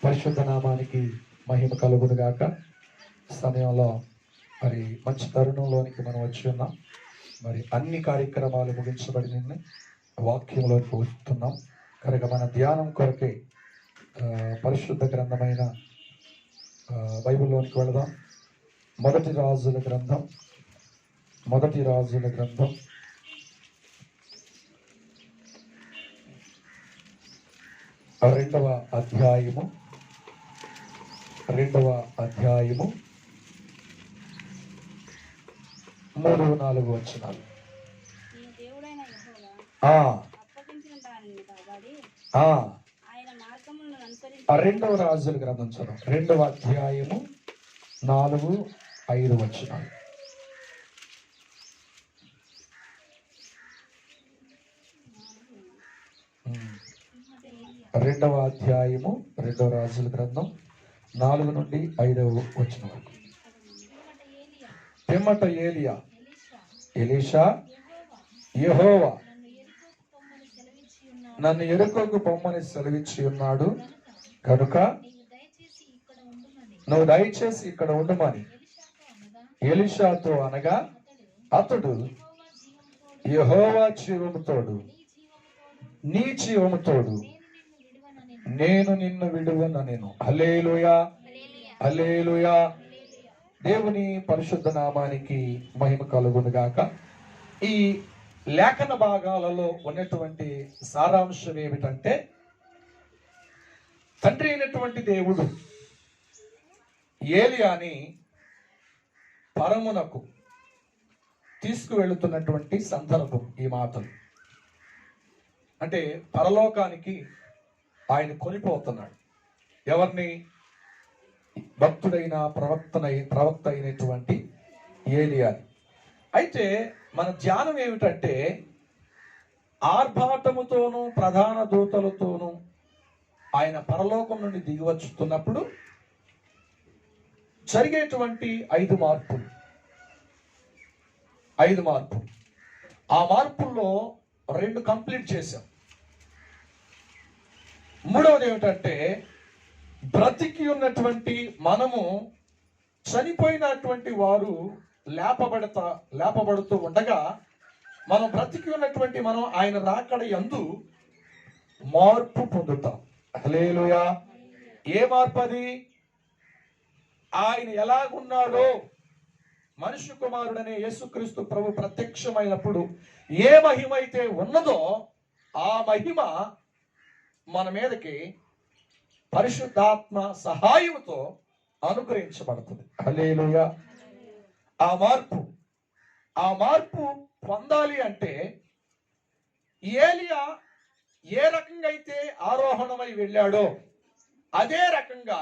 పరిశుద్ధ నామానికి మహిమ కలుగునుగాక. సమయంలో మరి మంచి తరుణంలోనికి మనం వచ్చి ఉన్నాం. మరి అన్ని కార్యక్రమాలు ముగించబడి వాక్యంలోకి వస్తున్నాం కనుక మన ధ్యానం కొరకే పరిశుద్ధ గ్రంథమైన బైబిల్లోనికి వెళదాం. మొదటి రాజుల గ్రంథం 2వ అధ్యాయము 3-4 వచనాలు. 2వ రాజుల గ్రంథం చదువు 2వ అధ్యాయము 4-5 వచనాలు. రెండవ అధ్యాయము 2వ రాజుల గ్రంథం 4-5 వచనం వరకు. పిమ్మట ఎలీషా యెహోవా నన్ను యెరికోకు పొమ్మని సెలవిచ్చి ఉన్నాడు కనుక నువ్వు దయచేసి ఇక్కడ ఉండమని ఎలీషాతో అనగా, అతడు యెహోవా జీవముతోడు నీ జీవముతోడు నేను నిన్ను విడువనెను. హల్లెలూయా, హల్లెలూయా. దేవుని పరిశుద్ధ నామానికి మహిమ కలుగునుగాక. ఈ లేఖన భాగాలలో ఉన్నటువంటి సారాంశం ఏమిటంటే, తండ్రి అయినటువంటి దేవుడు ఏలియాని పరమునకు తీసుకువెళుతున్నటువంటి సందర్భం. ఈ మాటలు అంటే పరలోకానికి ఆయన కొనిపోతున్నాడు. ఎవరిని? భక్తుడైన ప్రవక్త అయినటువంటి ఏలియాని. అయితే మన ధ్యానం ఏమిటంటే, ఆర్భాటముతోనూ ప్రధాన దూతలతోనూ ఆయన పరలోకం నుండి దిగివచ్చుతున్నప్పుడు జరిగేటువంటి 5 మార్పులు. ఆ మార్పుల్లో 2 కంప్లీట్ చేశాం. మూడవది ఏమిటంటే, బ్రతికి ఉన్నటువంటి మనము చనిపోయినటువంటి వారు లేపబడుతూ ఉండగా మనం బ్రతికి ఉన్నటువంటి మనం ఆయన రాకడ యందు మార్పు పొందుతాం. హల్లెలూయా. ఏ మార్పు అది? ఆయన ఎలాగున్నాడో మనుష్య కుమారుడనే యేసుక్రీస్తు ప్రభు ప్రత్యక్షమైనప్పుడు ఏ మహిమ అయితే ఉన్నదో ఆ మహిమ మన మీదకి పరిశుద్ధాత్మ సహాయముతో అనుగ్రహించబడుతుంది. హల్లెలూయా. ఆ మార్పు పొందాలి అంటే, ఏలియా ఏ రకంగా అయితే ఆరోహణమై వెళ్ళాడో అదే రకంగా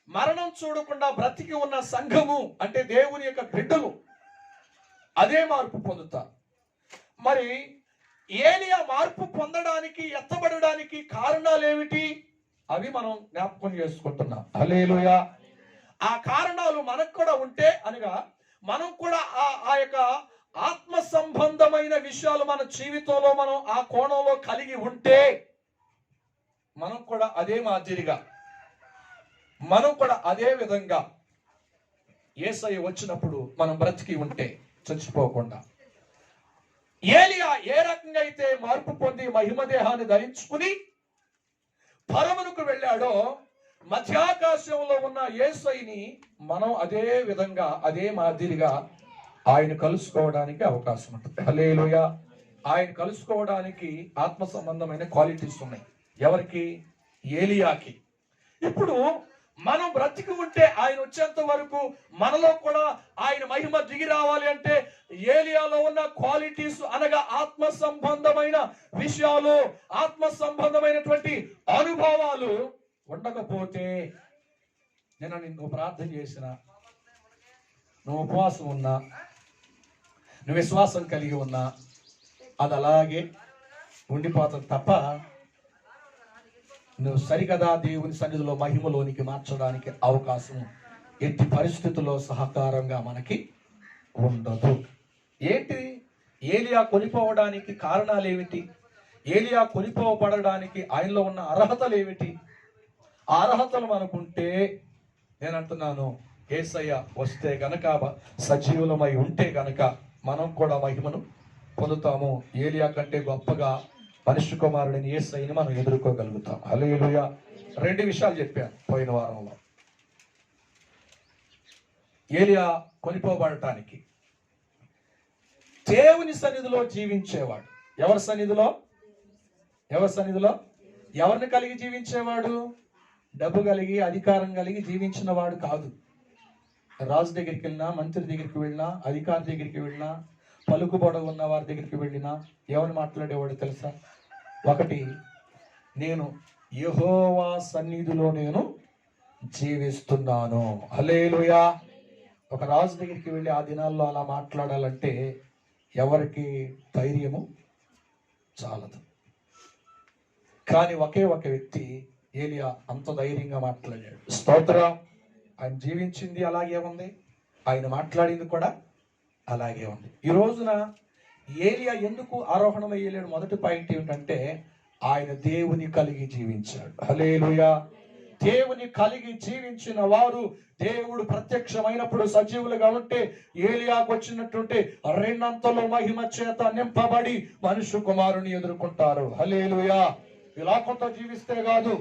మరణం చూడకుండా బ్రతికి ఉన్న సంఘము అంటే దేవుని యొక్క బిడ్డలు అదే మార్పు పొందుతారు. మరి ఏలియా మార్పు పొందడానికి, ఎత్తబడడానికి కారణాలు ఏమిటి? అవి మనం జ్ఞాపకం చేసుకుంటున్నాం. హల్లెలూయా. ఆ కారణాలు మనకు కూడా ఉంటే అనగా మనం కూడా ఆ యొక్క ఆత్మ సంబంధమైన విషయాలు మన జీవితంలో మనం ఆ కోణంలో కలిగి ఉంటే మనం కూడా అదే మాదిరిగా, మనం కూడా అదే విధంగా యేసయ్య వచ్చినప్పుడు మనం బ్రతికి ఉంటే చచ్చిపోకుండా. ఏలియా ఏ రకంగా అయితే మార్పు పొంది మహిమ దేహాన్ని ధరించుకుని పరమునకు వెళ్ళాడో, మధ్యాకాశంలో ఉన్న యేసయ్యని మనం అదే విధంగా, అదే మాదిరిగా ఆయన కలుసుకోవడానికి అవకాశం ఉంటుంది. హల్లెలూయా. ఆయన కలుసుకోవడానికి ఆత్మ సంబంధమైన క్వాలిటీస్ ఉన్నాయి. ఎవరికి? ఏలియాకి. ఇప్పుడు మనం బ్రతికి ఉంటే ఆయన వచ్చేంత వరకు మనలో కూడా ఆయన మహిమ దిగి రావాలి అంటే ఏలియాలో ఉన్న క్వాలిటీస్ అనగా ఆత్మ సంబంధమైన విషయాలు, ఆత్మ సంబంధమైనటువంటి అనుభవాలు ఉండకపోతే, నేను నిన్ను ప్రార్థన చేసిన, నువ్వు ఉపవాసం ఉన్నా, నువ్వు విశ్వాసం కలిగి ఉన్నా, అది అలాగే ఉండిపోతుంది తప్ప నువ్వు సరికదా దేవుని సన్నిధిలో మహిమలోనికి మార్చడానికి అవకాశం ఎట్టి పరిస్థితుల్లో సహకారంగా మనకి ఉండదు. ఏంటి? ఏలియా కొనిపోవడానికి కారణాలు ఏమిటి? ఏలియా కొనిపోబడడానికి ఆయనలో ఉన్న అర్హతలు ఏమిటి? ఆ అర్హతలు మనకుంటే, నేను అంటున్నాను, యేసయ్య వస్తే గనక, సజీవులమై ఉంటే గనక మనం కూడా మహిమను పొందుతాము. ఏలియా కంటే గొప్పగా మనుష్య కుమారుడిని యేసయ్యని మనం ఎదుర్కోగలుగుతాం. హల్లెలూయా. 2 విషయాలు చెప్పాను పోయిన వారంలో. ఏలియా కొనిపోబడటానికి దేవుని సన్నిధిలో జీవించేవాడు. ఎవరి సన్నిధిలో? ఎవరిని కలిగి జీవించేవాడు? డబ్బు కలిగి, అధికారం కలిగి జీవించిన వాడు కాదు. రాజు దగ్గరికి వెళ్ళినా, మంత్రి దగ్గరికి వెళ్ళినా, అధికారి దగ్గరికి వెళ్ళినా, పలుకుబడ ఉన్న వారి దగ్గరికి వెళ్ళినా ఎవరిని మాట్లాడేవాడు తెలుసా? ఒకటి, నేను యెహోవా సన్నిధిలో నేను జీవిస్తున్నాను. హల్లెలూయా. ఒక రాజు దగ్గరికి వెళ్ళి ఆ దినాల్లో అలా మాట్లాడాలంటే ఎవరికి ధైర్యము చాలదు. కానీ ఒకే ఒక వ్యక్తి, ఏలియా, అంత ధైర్యంగా మాట్లాడాడు. స్తోత్రం. ఆయన జీవించింది అలాగే ఉంది, ఆయన మాట్లాడింది కూడా అలాగే ఉంది. ఈ రోజున ఏలియా ఎందుకు ఆరోహణమయ్యలేడు? మొదటి పాయింట్ ఏమిటంటే, ఆయన దేవుని కలిగి జీవించాడు. హల్లెలూయా. దేవుని కలిగి జీవించిన వారు దేవుడు ప్రత్యక్షమైనప్పుడు సజీవులుగా ఉంటే ఏలియాకు వచ్చినటువంటి 2 మహిమ చేత నింపబడి మనుష్య కుమారుని ఎదుర్కొంటారు. హల్లెలూయా. ఈ లోకంతో జీవిస్తే కాదు.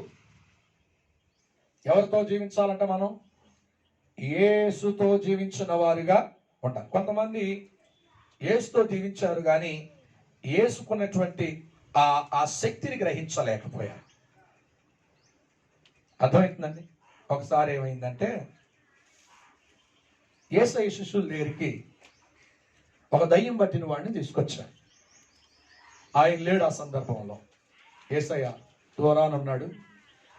ఎవరితో జీవించాలంటే మనం యేసుతో జీవించిన వారిగా ఉంటారు. కొంతమంది యేసుతో జీవించారు కానీ యేసుకున్నటువంటి ఆ శక్తిని గ్రహించలేకపోయారు. అర్థమవుతుందండి? ఒకసారి ఏమైందంటే, యేసయ్య శిష్యుల దగ్గరికి ఒక దయ్యం పట్టిన వాడిని తీసుకొచ్చాడు. ఆయన లేడు ఆ సందర్భంలో. యేసయ్య దూరాన ఉన్నాడు.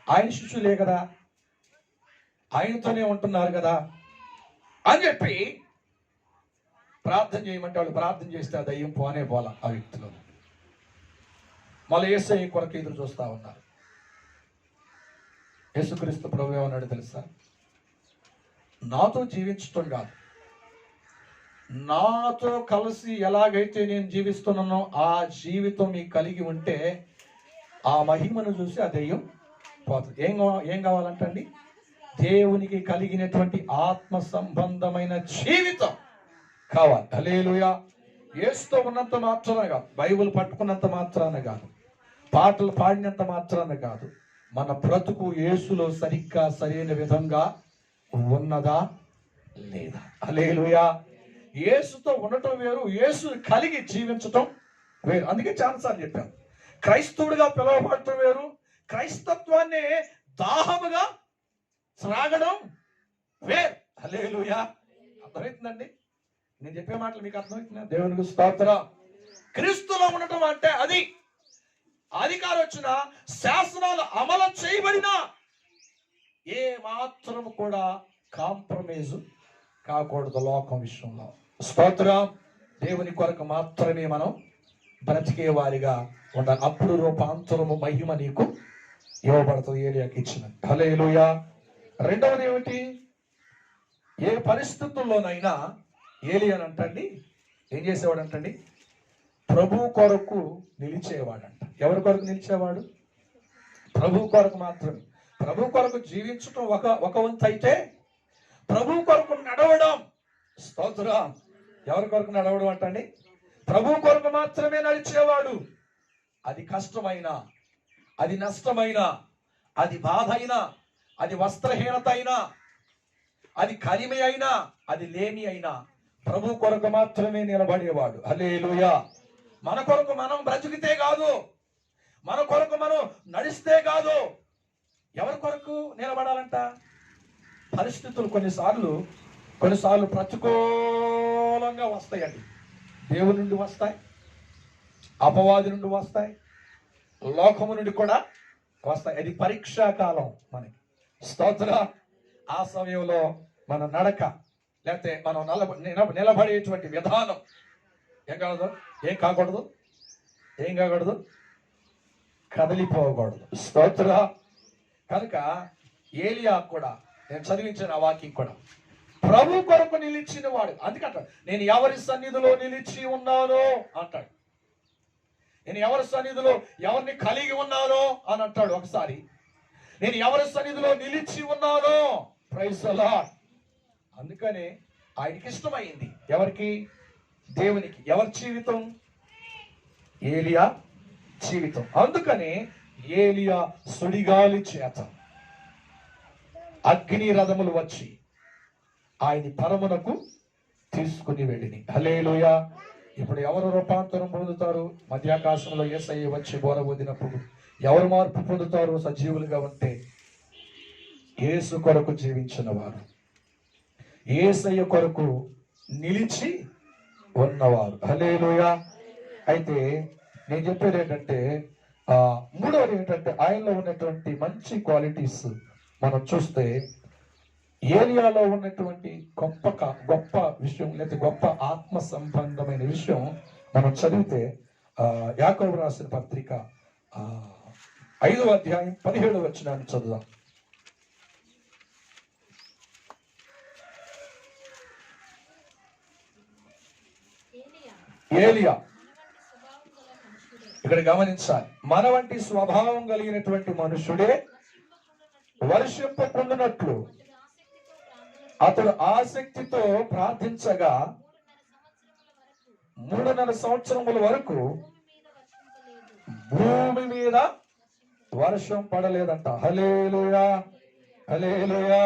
ఆయన శిష్యులే కదా, ఆయనతోనే ఉంటున్నారు కదా అని చెప్పి ప్రార్థన చేయమంటే వాళ్ళు ప్రార్థన చేస్తే ఆ దయ్యం పోలా ఆ వ్యక్తిలో. మళ్ళీ యేసయ్య కొరకు ఎదురు చూస్తా ఉన్నారు. యేసుక్రీస్తు ప్రభువు ఏమన్నాడు తెలుసా? నాతో జీవించటం కాదు, నాతో కలిసి ఎలాగైతే నేను జీవిస్తున్నానో ఆ జీవితం మీకు కలిగి ఉంటే ఆ మహిమను చూసి ఆ దెయ్యం పోతుంది. ఏం కావాలంటండి? దేవునికి కలిగినటువంటి ఆత్మ సంబంధమైన జీవితం కావాలి. హల్లెలూయా. యేసుతో ఉన్నంత మాత్రాన కాదు, బైబిల్ పట్టుకున్నంత మాత్రాన కాదు, పాటలు పాడినంత మాత్రాన కాదు, మన బ్రతుకు యేసులో సరిగ్గా సరైన విధంగా ఉన్నదా లేదా? హల్లెలూయా. యేసుతో ఉండటం వేరు, యేసు కలిగి జీవించటం వేరు. అందుకే చాలాసార్లు చెప్పాను, క్రైస్తవుడిగా పిలువబడటం వేరు, క్రైస్తత్వాన్ని దాహముగా త్రాగడం వేరు. హల్లెలూయా. అర్థమవుతుందండి? నేను చెప్పే మాటలు మీకు అర్థమవుతుందా? దేవునికి స్తోత్రం. క్రీస్తులో ఉండటం అంటే అది. అధికారం వచ్చిన, శాసనాలు అమలు చేయబడినా ఏ మాత్రం కూడా కాంప్రమైజ్ కాకూడదు లోకం విషయంలో. స్తోత్రం. దేవుని కొరకు మాత్రమే మనం బ్రతికే వారిగా ఉండాలి. అప్పుడు రూపాంతరము మహిమ నీకు ఇవ్వబడుతుంది. ఏలియాకి ఇచ్చిన. హల్లెలూయా. రెండవది ఏమిటి? ఏ పరిస్థితుల్లోనైనా ఏలియానంటండి ఏం చేసేవాడంటండి? ప్రభు కొరకు నిలిచేవాడంట. ఎవరి కొరకు నిలిచేవాడు? ప్రభు కొరకు మాత్రమే. ప్రభు కొరకు జీవించటం ఒక వంతు అయితే, ప్రభు కొరకు నడవడం, స్తోత్రం, ఎవరి కొరకు నడవడం అంటండి? ప్రభు కొరకు మాత్రమే నడిచేవాడు. అది కష్టమైనా, అది నష్టమైనా, అది బాధ అయినా, అది వస్త్రహీనత అయినా, అది కలిమి అయినా, అది లేమి అయినా ప్రభు కొరకు మాత్రమే నిలబడేవాడు. హల్లెలూయా. మన కొరకు మనం బ్రతికితే కాదు, మన కొరకు మనం నడిస్తే కాదు. ఎవరి కొరకు నిలబడాలంట? పరిస్థితులు కొన్నిసార్లు ప్రతికూలంగా వస్తాయండి. దేవుని నుండి వస్తాయి, అపవాది నుండి వస్తాయి, లోకము నుండి కూడా వస్తాయి. అది పరీక్షా కాలం మనకి. స్తోత్ర. ఆ సమయంలో మన నడక, లేకపోతే మనం నిలబడేటువంటి విధానం ఏం కాకూడదు? కదిలిపోకూడదు. స్తోత్ర. కనుక ఏలియా కూడా, నేను చదివించిన ఆ వాక్యం కూడా, ప్రభు కొరకు నిలిచిన వాడు. అందుకంట నేను ఎవరి సన్నిధిలో నిలిచి ఉన్నానో అంటాడు. నేను ఎవరి సన్నిధిలో ఎవరిని కలిగి ఉన్నానో అని అంటాడు. ఒకసారి నేను ఎవరి సన్నిధిలో నిలిచి ఉన్నానో. Praise the lord. అందుకనే ఆయనకి ఇష్టమైంది. ఎవరికి? దేవునికి. ఎవరి జీవితం? ఏలియా జీవితం. అందుకనే ఏలియా సుడిగాలి చేత అగ్ని రథములు వచ్చి ఆయన పరమునకు తీసుకుని వెళ్ళిని. హల్లెలూయా. ఇప్పుడు ఎవరు రూపాంతరం పొందుతారు? మధ్యాకాశంలో యేసయ్య వచ్చి బోర ఊదినప్పుడు ఎవరు మార్పు పొందుతారు? సజీవులుగా ఉంటే యేసు కొరకు జీవించిన వారు, యేసయ్య కొరకు నిలిచి ఉన్నవారు. హల్లెలూయా. అయితే నేను చెప్పేది ఏంటంటే మూడవది ఏంటంటే ఆయనలో ఉన్నటువంటి మంచి క్వాలిటీస్ మనం చూస్తే ఏలియాలో ఉన్నటువంటి గొప్ప విషయం లేదా గొప్ప ఆత్మ సంబంధమైన విషయం మనం చదివితే యాకోబు రాసిన పత్రిక 5వ అధ్యాయం 17వ వచనాన్ని చదువుదాం. ఏలియా ఇక్కడ గమనించాలి. మన వంటి స్వభావం కలిగినటువంటి మనుషుడే వర్షింపకుండునట్లు అతడు ఆసక్తితో ప్రార్థించగా 3.5 సంవత్సరముల వరకు భూమి మీద వర్షం పడలేదంట. హల్లెలూయా, హల్లెలూయా.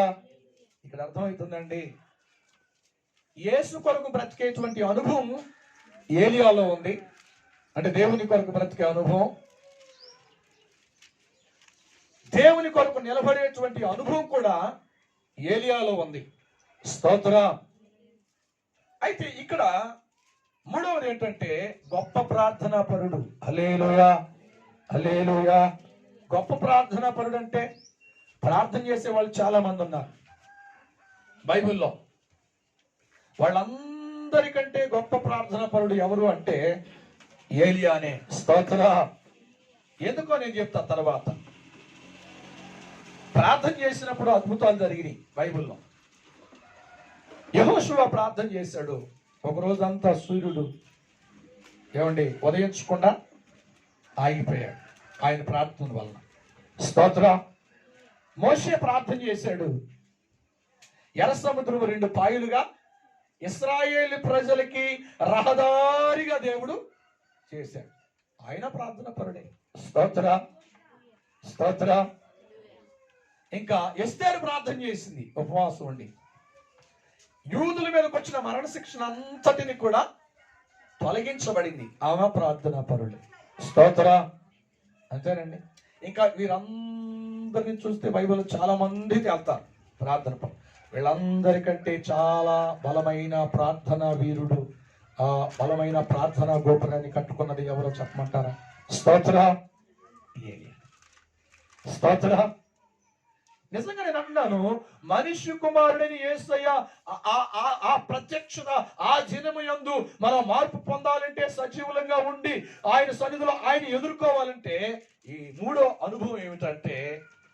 ఇక్కడ అర్థమవుతుందండి, యేసు కొరకు బ్రతికేటువంటి అనుభవం ఏలియాలో ఉంది. అంటే దేవుని కొరకు బ్రతికే అనుభవం, దేవుని కొరకు నిలబడేటువంటి అనుభవం కూడా ఏలియాలో ఉంది. స్తోత్రం. అయితే ఇక్కడ మూడవది ఏంటంటే గొప్ప ప్రార్థనా పరుడు. హల్లెలూయా, హల్లెలూయా. గొప్ప ప్రార్థనా పరుడు అంటే ప్రార్థన చేసే వాళ్ళు చాలా మంది ఉన్నారు బైబిల్లో. వాళ్ళందరికంటే గొప్ప ప్రార్థనా పరుడు ఎవరు అంటే ఏలియానే. స్తోత్రం. ఎందుకో నేను చెప్తా తర్వాత. ప్రార్థన చేసినప్పుడు అద్భుతాలు జరిగినాయి బైబిల్లో. యెహోషువ ప్రార్థన చేశాడు. ఒక రోజంతా సూర్యుడు ఉదయించకుండా ఆగిపోయాడు ఆయన ప్రార్థన వలన. స్తోత్రం. మోషే ప్రార్థన చేశాడు. ఎర్ర సముద్రం 2 పాయలుగా ఇశ్రాయేలు ప్రజలకి రహదారిగా దేవుడు చేశాడు. ఆయన ప్రార్థన పరుడే. స్తోత్రం, స్తోత్రం. ఇంకా ఎస్తేరు ప్రార్థన చేసింది ఉపవాసం ఉండి. యూదుల మీదకి వచ్చిన మరణశిక్షణ అంతటిని కూడా తొలగించబడింది. ఆమె ప్రార్థనా పరుడు. స్తోత్రం. అంతేనండి. ఇంకా వీరందరిని చూస్తే బైబిల్ చాలా మంది తేల్తారు ప్రార్థన. వీళ్ళందరికంటే చాలా బలమైన ప్రార్థన వీరుడు, బలమైన ప్రార్థనా గోపురాన్ని కట్టుకున్నది ఎవరో చెప్పమంటారా? స్తోత్రం, స్తోత్రం. నిజంగా నేను అంటున్నాను, మనిషి కుమారుడని యేసయ్య ఆ ప్రత్యక్షత ఆ దినము యందు మనం మార్పు పొందాలంటే, సజీవులంగా ఉండి ఆయన సన్నిధిలో ఆయన ఎదుర్కోవాలంటే ఈ మూడో అనుభవం ఏమిటంటే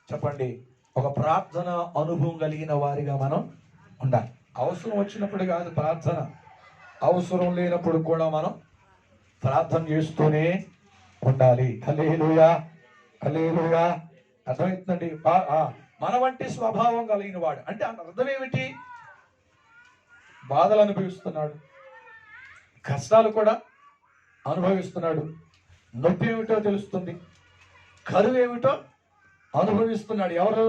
చెప్పండి, ఒక ప్రార్థన అనుభవం కలిగిన వారిగా మనం ఉండాలి. అవసరం వచ్చినప్పుడు కాదు ప్రార్థన, అవసరం లేనప్పుడు కూడా మనం ప్రార్థన చేస్తూనే ఉండాలి. హల్లెలూయా, హల్లెలూయా. అర్థమవుతుందండి. మన వంటి స్వభావం కలిగిన వాడు అంటే అర్థం ఏమిటి? బాధలు అనుభవిస్తున్నాడు, కష్టాలు కూడా అనుభవిస్తున్నాడు, నొప్పి ఏమిటో తెలుస్తుంది, కరువు ఏమిటో అనుభవిస్తున్నాడు. ఎవరు?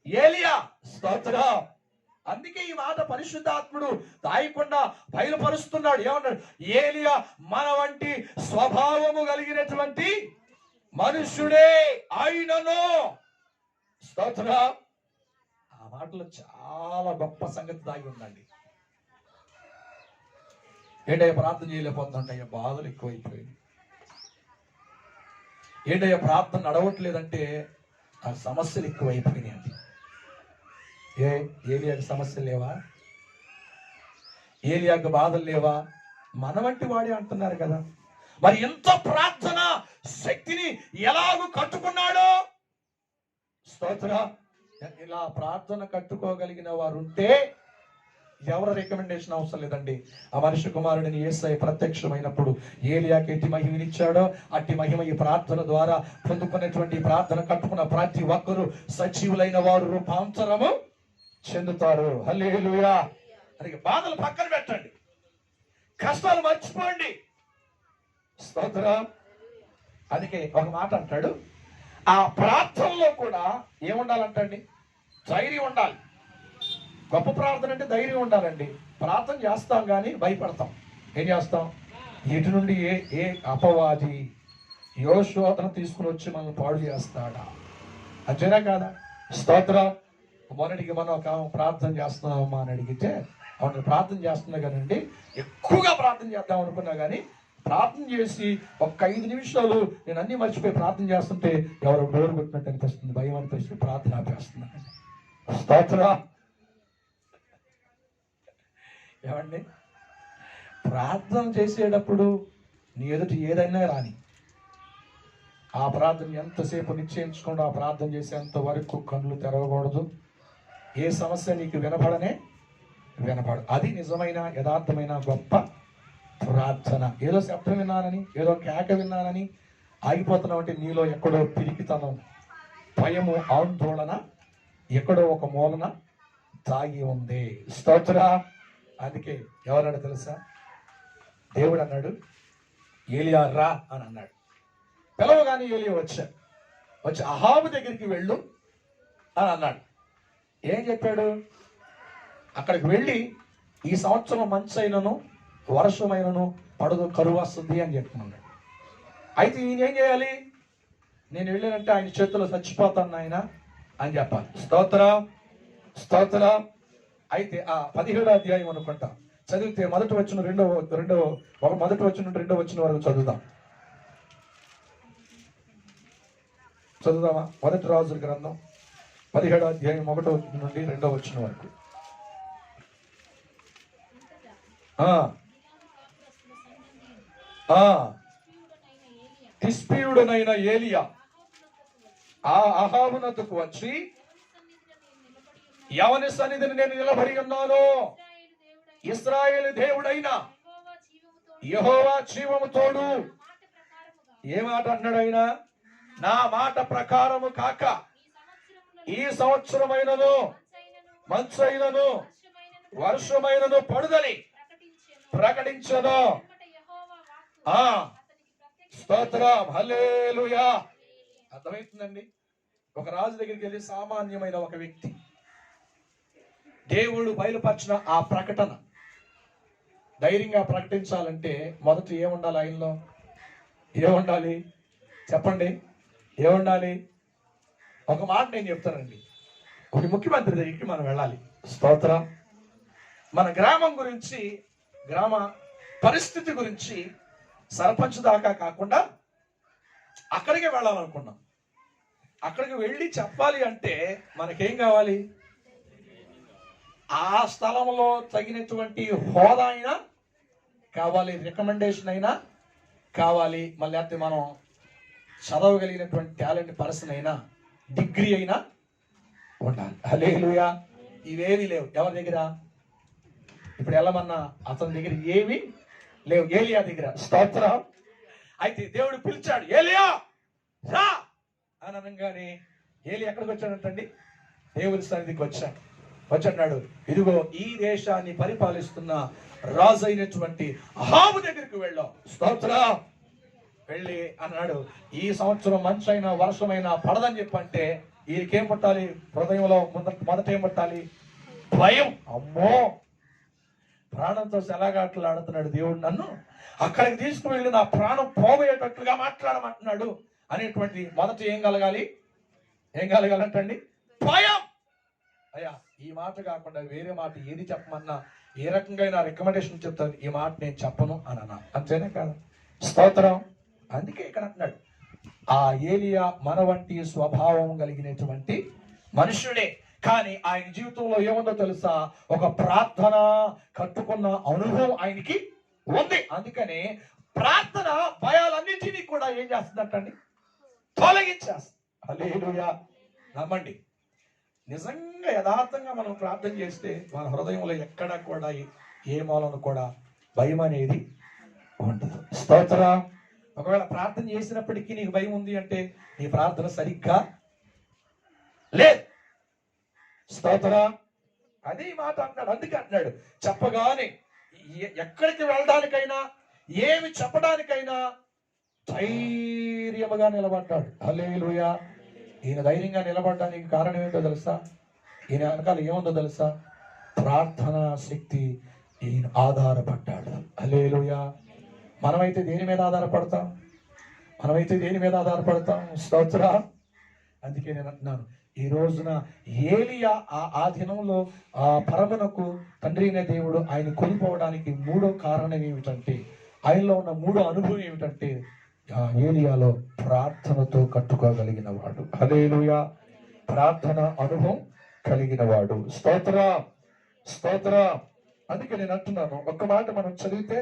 ఏలియా. స్తోత్రం. అందుకే ఈ మాట పరిశుద్ధాత్ముడు దాయకుండా బయలుపరుస్తున్నాడు. ఏమన్నాడు? ఏలియా మన వంటి స్వభావము కలిగినటువంటి మనుష్యుడే ఆయనను. స్తోత్రం. ఆ మాటలో చాలా గొప్ప సంగతి దాగి ఉందండి. ఏంటయ్యా ప్రార్థన చేయలేకపోతుందంటే బాధలు ఎక్కువైపోయింది. ఏంటయ్యా ప్రార్థన నడవట్లేదంటే ఆ సమస్యలు ఎక్కువైపోయినాయి అండి. ఏలియాకి సమస్యలు లేవా? ఏలియాకి బాధలు లేవా? మన వంటి వాడే అంటున్నారు కదా. మరి ఎంత ప్రార్థన శక్తిని ఎలాగూ కట్టుకున్నాడో. స్తోత్రం. ఇలా ప్రార్థన కట్టుకోగలిగిన వారు ఉంటే ఎవరి రికమెండేషన్ అవసరం లేదండి. ఆ మనిషి కుమారుడిని యేసయ్య ప్రత్యక్షమైనప్పుడు ఏలియాకి ఎట్టి మహిమనిచ్చాడో అట్టి మహిమ ఈ ప్రార్థన ద్వారా పొందుకునేటువంటి ప్రార్థన కట్టుకున్న ప్రతి ఒక్కరూ సజీవులైన వారు రూపాంతరము చెందుతారు. హల్లెలూయా. అందుకే బాధలు పక్కన పెట్టండి, కష్టాలు మర్చిపోండి. స్తోత్రం. అందుకే ఒక మాట అంటాడు, ఆ ప్రార్థనలో కూడా ఏముండాలంటండి? ధైర్యం ఉండాలి. గొప్ప ప్రార్థన అంటే ధైర్యం ఉండాలండి. ప్రార్థన చేస్తాం కానీ భయపడతాం. ఏం చేస్తాం? ఎటు నుండి ఏ అపవాది యోశోధన తీసుకుని వచ్చి మనం పాడు చేస్తాడా? అంతేనా కాదా? స్తోత్రం. మొన్నటికి మనం ఒక ప్రార్థన చేస్తున్నామమ్మా అని అడిగితే అవును ప్రార్థన చేస్తున్నా కానండి, ఎక్కువగా ప్రార్థన చేద్దాం అనుకున్నా కానీ ప్రార్థన చేసి ఒక 5 నిమిషాలు నేను అన్ని మర్చిపోయి ప్రార్థన చేస్తుంటే ఎవరో డోర్ కొట్టినట్టు అనిపిస్తుంది, భయం అనిపిస్తుంది, ప్రార్థన ఆపేస్తున్నాను. స్తోత్రం. ఏమండి, ప్రార్థన చేసేటప్పుడు నీ ఎదుటి ఏదైనా రాని, ఆ ప్రార్థన ఎంతసేపు నిశ్చయించకుండా ఆ ప్రార్థన చేసేంత వరకు కళ్ళు తెరవకూడదు. ఏ సమస్య నీకు వినపడు. అది నిజమైన యథార్థమైన గొప్ప ప్రార్థన. ఏదో శబ్దం విన్నానని, ఏదో కేక విన్నానని ఆగిపోతున్నావు అంటే నీలో ఎక్కడో పిరికితనం, భయము, ఆందోళన ఎక్కడో ఒక మూలన దాగి ఉంది. స్తోత్ర. అందుకే ఎవరన్నాడు తెలుసా? దేవుడు అన్నాడు, ఏలియా రా అని అన్నాడు. పిలవగానే ఏలియా వచ్చి అహాబు దగ్గరికి వెళ్ళు అని అన్నాడు. ఏం చెప్పాడు? అక్కడికి వెళ్ళి ఈ సంవత్సరం మంచైనను వర్షమైనను పడదు, కరువు వస్తుంది అని చెప్తున్నాడు. అయితే ఈయన ఏం చేయాలి? నేను వెళ్ళానంటే ఆయన చేతిలో చచ్చిపోతాను ఆయన అని చెప్పాలి. స్తోత్రం. అయితే ఆ 17వ అధ్యాయం అనుకుంటా చదివితే మొదటి వచ్చిన రెండో వచ్చిన వరకు చదువుదామా? మొదటి రాజుల గ్రంథం 17వ అధ్యాయం 1వ నుండి 2వ వచ్చిన వరకు. తిష్బీయుడనైన ఏలియా ఆ అహాబునకు వచ్చి, ఎవని సన్నిధిని నేను నిలబడి ఉన్నానో ఇశ్రాయేలు దేవుడైన యెహోవా జీవము తోడు. ఏ మాట అన్నాడు ఆయన? నా మాట ప్రకారము కాక ఈ సంవత్సరమైనను మంచైనను వర్షమైనను పడుదని ప్రకటించను. స్తోత్రం. హల్లెలూయా. అర్థమవుతుందండి? ఒక రాజు దగ్గరికి వెళ్ళి సామాన్యమైన ఒక వ్యక్తి దేవుడు బయలుపరిచిన ఆ ప్రకటన ధైర్యంగా ప్రకటించాలంటే మొదట ఏముండాలి? ఆయనలో ఏముండాలి చెప్పండి? ఏముండాలి? ఒక మాట నేను చెప్తానండి. ఒక ముఖ్యమంత్రి దగ్గరికి మనం వెళ్ళాలి. స్తోత్రం. మన గ్రామం గురించి, గ్రామ పరిస్థితి గురించి సర్పంచ్ దాకా కాకుండా అక్కడికే వెళ్ళాలనుకున్నాం. అక్కడికి వెళ్ళి చెప్పాలి అంటే మనకేం కావాలి? ఆ స్థలంలో తగినటువంటి హోదా అయినా కావాలి, రికమెండేషన్ అయినా కావాలి, మళ్ళీ అయితే మనం చదవగలిగినటువంటి టాలెంట్ పర్సన్ అయినా, డిగ్రీ అయినా ఉండాలి. హల్లెలూయా. ఇవేవి లేవు ఎవరి దగ్గర. ఇప్పుడు వెళ్ళమన్నా అతని దగ్గర ఏవి లేవు, ఏలియా దగ్గర. స్తోత్రం. అయితే దేవుడు పిలిచాడు, ఏలియా రా అని అనగానే ఏలి ఎక్కడికి వచ్చాడంటండి? దేవుని సన్నిధికి వచ్చాడు. ఇదిగో ఈ దేశాన్ని పరిపాలిస్తున్న రాజు అయినటువంటి అహాబు దగ్గరికి వెళ్ళాం. స్తోత్రం. వెళ్ళి అన్నాడు, ఈ సంవత్సరం మంచైన వర్షమైన పడదని చెప్పంటే ఈయనకేం పట్టాలి? హృదయంలో మొదట ఏం పట్టాలి? భయం. అమ్మో, ప్రాణంతో సెలగాట్లు ఆడుతున్నాడు దేవుడు, నన్ను అక్కడికి తీసుకువెళ్ళి నా ప్రాణం పోబోయేటట్లుగా మాట్లాడమంటున్నాడు అనేటువంటి మొదట ఏం కలగాలంటండి? భయం. అయ్యా, ఈ మాట కాకుండా వేరే మాట ఏది చెప్పమన్నా, ఏ రకంగా రికమెండేషన్ చెప్తాను, ఈ మాట నేను చెప్పను అని అన్నా. అంతేనా కాదు? స్తోత్రం. అందుకే ఇక్కడ అంటున్నాడు, ఆ ఏలియా మన వంటి స్వభావం కలిగినటువంటి మనుషుడే, కానీ ఆయన జీవితంలో ఏముందో తెలుసా? ఒక ప్రార్థన కట్టుకున్న అనుభవం ఆయనకి ఉంది. అందుకని ప్రార్థన భయాలన్నింటినీ కూడా ఏం చేస్తుందంటండి? తొలగించేస్తుంది. హల్లెలూయా. నమ్మండి. నిజంగా యథార్థంగా మనం ప్రార్థన చేస్తే మన హృదయంలో ఎక్కడ కూడా ఏ మూలను కూడా భయం అనేది ఉండదు. స్తోత్ర. ఒకవేళ ప్రార్థన చేసినప్పటికీ నీకు భయం ఉంది అంటే నీ ప్రార్థన సరిగ్గా లేదు. స్తోత్ర. అదే మాట అంటున్నాడు. అందుకే అంటున్నాడు, చెప్పగానే ఎక్కడికి వెళ్ళడానికైనా ఏమి చెప్పడానికైనా ధైర్యముగా నిలబడ్డాడు. హల్లెలూయా. ఈయన ధైర్యంగా నిలబడడానికి కారణం ఏంటో తెలుసా? ఈయన వెనకాల ఏముందో తెలుసా? ప్రార్థనా శక్తి. ఈయన ఆధారపడ్డాడు. హల్లెలూయా. మనమైతే దేని మీద ఆధారపడతాం? స్తోత్ర. అందుకే నేను అంటున్నాను, ఈ రోజున ఏలియా ఆ దినంలో ఆ పరమునకు తండ్రి అయిన దేవుడు ఆయన కొనిపోవడానికి మూడో కారణం ఏమిటంటే, ఆయనలో ఉన్న మూడో అనుభవం ఏమిటంటే, ఏలియాలో ప్రార్థనతో కట్టుకోగలిగిన వాడు. హల్లెలూయా. ప్రార్థన అనుభవం కలిగిన వాడు. స్తోత్ర. అందుకే నేను అంటున్నాను, ఒక్క మాట మనం చదివితే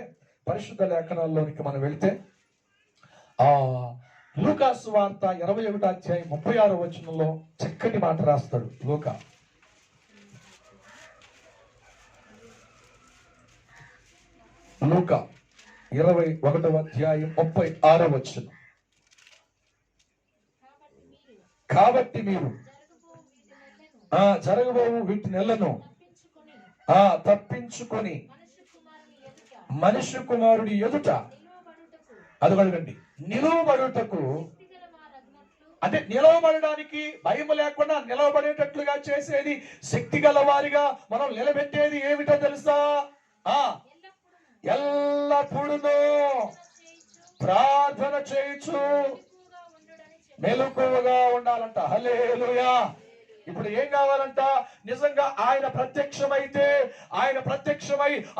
పరిశుద్ధ లేఖనాల్లోనికి మనం వెళ్తే లూకా సువార్త 21వ అధ్యాయం 36వ వచనంలో చక్కటి మాట రాస్తాడు. లూకా 21వ అధ్యాయం 36వ వచనం. కాబట్టి మీరు జరగబోవు వీటి నెలను తప్పించుకొని మనుష్య కుమారుడి ఎదుట అడగండి నిలువబడుటకు, అంటే నిలవబడడానికి భయం లేకుండా నిలవబడేటట్లుగా చేసేది, శక్తి గల వారిగా మనం నిలబెట్టేది ఏమిటో తెలుసా? ఎల్లప్పుడూ ప్రార్థన చేయొచ్చు, మెలకువగా ఉండాలంట. హల్లెలూయా. ఇప్పుడు ఏం కావాలంట? నిజంగా ఆయన ప్రత్యక్షమై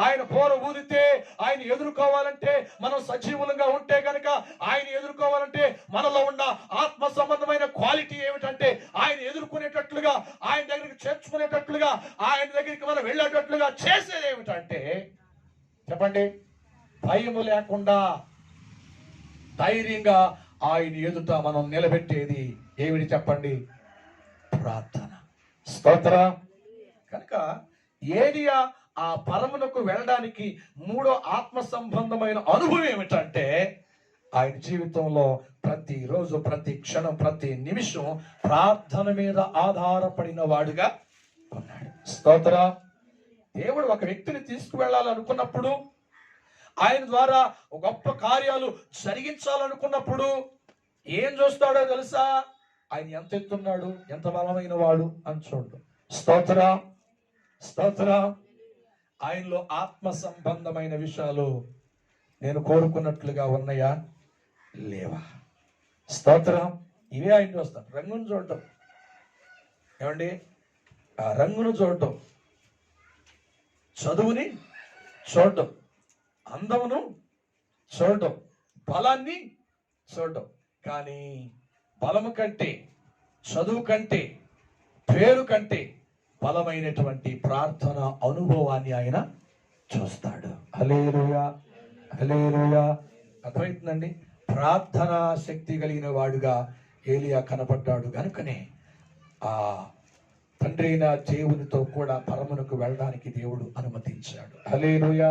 ఆయన పోర ఊదితే ఆయన ఎదుర్కోవాలంటే, మనం సజీవులంగా ఉంటే కనుక ఆయన ఎదుర్కోవాలంటే మనలో ఉన్న ఆత్మ సంబంధమైన క్వాలిటీ ఏమిటంటే, ఆయన ఎదుర్కొనేటట్లుగా, ఆయన దగ్గరికి చేర్చుకునేటట్లుగా, ఆయన దగ్గరికి మనం వెళ్ళేటట్లుగా చేసేది ఏమిటంటే, చెప్పండి, భయము లేకుండా ధైర్యంగా ఆయన ఎదుట మనం నిలబెట్టేది ఏమిటి చెప్పండి? ప్రార్థన. స్తోత్ర. కనుక ఏలియా ఆ పరమునకు వెళ్ళడానికి మూడో ఆత్మ సంబంధమైన అనుభవం ఏమిటంటే, ఆయన జీవితంలో ప్రతిరోజు, ప్రతి క్షణం, ప్రతి నిమిషం ప్రార్థన మీద ఆధారపడిన వాడుగా ఉన్నాడు. స్తోత్ర. దేవుడు ఒక వ్యక్తిని తీసుకువెళ్ళాలనుకున్నప్పుడు, ఆయన ద్వారా గొప్ప కార్యాలు జరిగించాలనుకున్నప్పుడు ఏం చూస్తాడో తెలుసా? ఆయన ఎంత ఎత్తున్నాడు, ఎంత బలమైన వాడు అని చూడు. స్తోత్ర. ఆయనలో ఆత్మ సంబంధమైన విషయాలు నేను కోరుకున్నట్లుగా ఉన్నాయా, లేవా? స్తోత్రం. ఇవే ఆయన చూస్తాం. రంగును చూడటం, ఏమండి, ఆ రంగును చూడటం, చదువుని చూడటం, అందమును చూడటం, బలాన్ని చూడటం. కానీ బలము కంటే, చదువు కంటే, పేరు కంటే బలమైనటువంటి ప్రార్థన అనుభవాన్ని ఆయన చూస్తాడు. హల్లెలూయా. అర్థమవుతుందండి? ప్రార్థనా శక్తి కలిగిన వాడుగా ఏలియా కనపడ్డాడు. కనుకనే ఆ తండ్రి అయిన దేవునితో కూడా పరమునకు వెళ్ళడానికి దేవుడు అనుమతించాడు. హల్లెలూయా.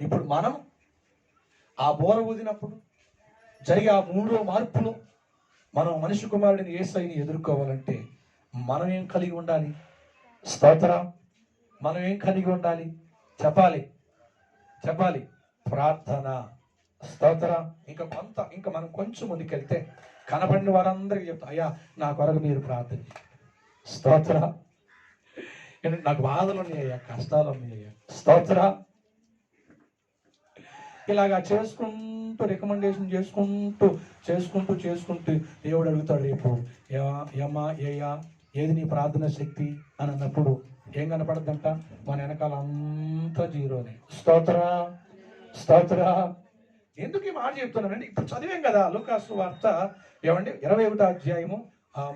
ఇప్పుడు మనం ఆ బోర ఊదినప్పుడు జరిగే ఆ మూడో మార్పులు, మనం మనిషి కుమారుడిని యేసయ్యని ఎదుర్కోవాలంటే మనం ఏం కలిగి ఉండాలి? స్తోత్రం. మనం ఏం కలిగి ఉండాలి? చెప్పాలి ప్రార్థన. స్తోత్రం. ఇంకా మనం కొంచెం ముందుకెళ్తే కనపడిన వారందరికీ చెప్తాం, అయ్యా నా కొరకు మీరు ప్రార్థన. స్తోత్రం. నాకు బాధలు ఉన్నాయ్యా, కష్టాలు ఉన్నాయ్యా. స్తోత్రం. ఇలాగా చేసుకుంటూ రికమెండేషన్ చేసుకుంటూ దేవుడు అడుగుతాడు రేపు, ఏమా ఏది నీ ప్రార్థన శక్తి అని అన్నప్పుడు ఏం కనపడద్దంట? మన వెనకాల అంతా జీరోనే. స్తోత్ర. ఎందుకు ఈ మాట చెప్తున్నానండి? ఇప్పుడు చదివాం కదా లూకా సువార్త, ఏమండి, 21వ అధ్యాయము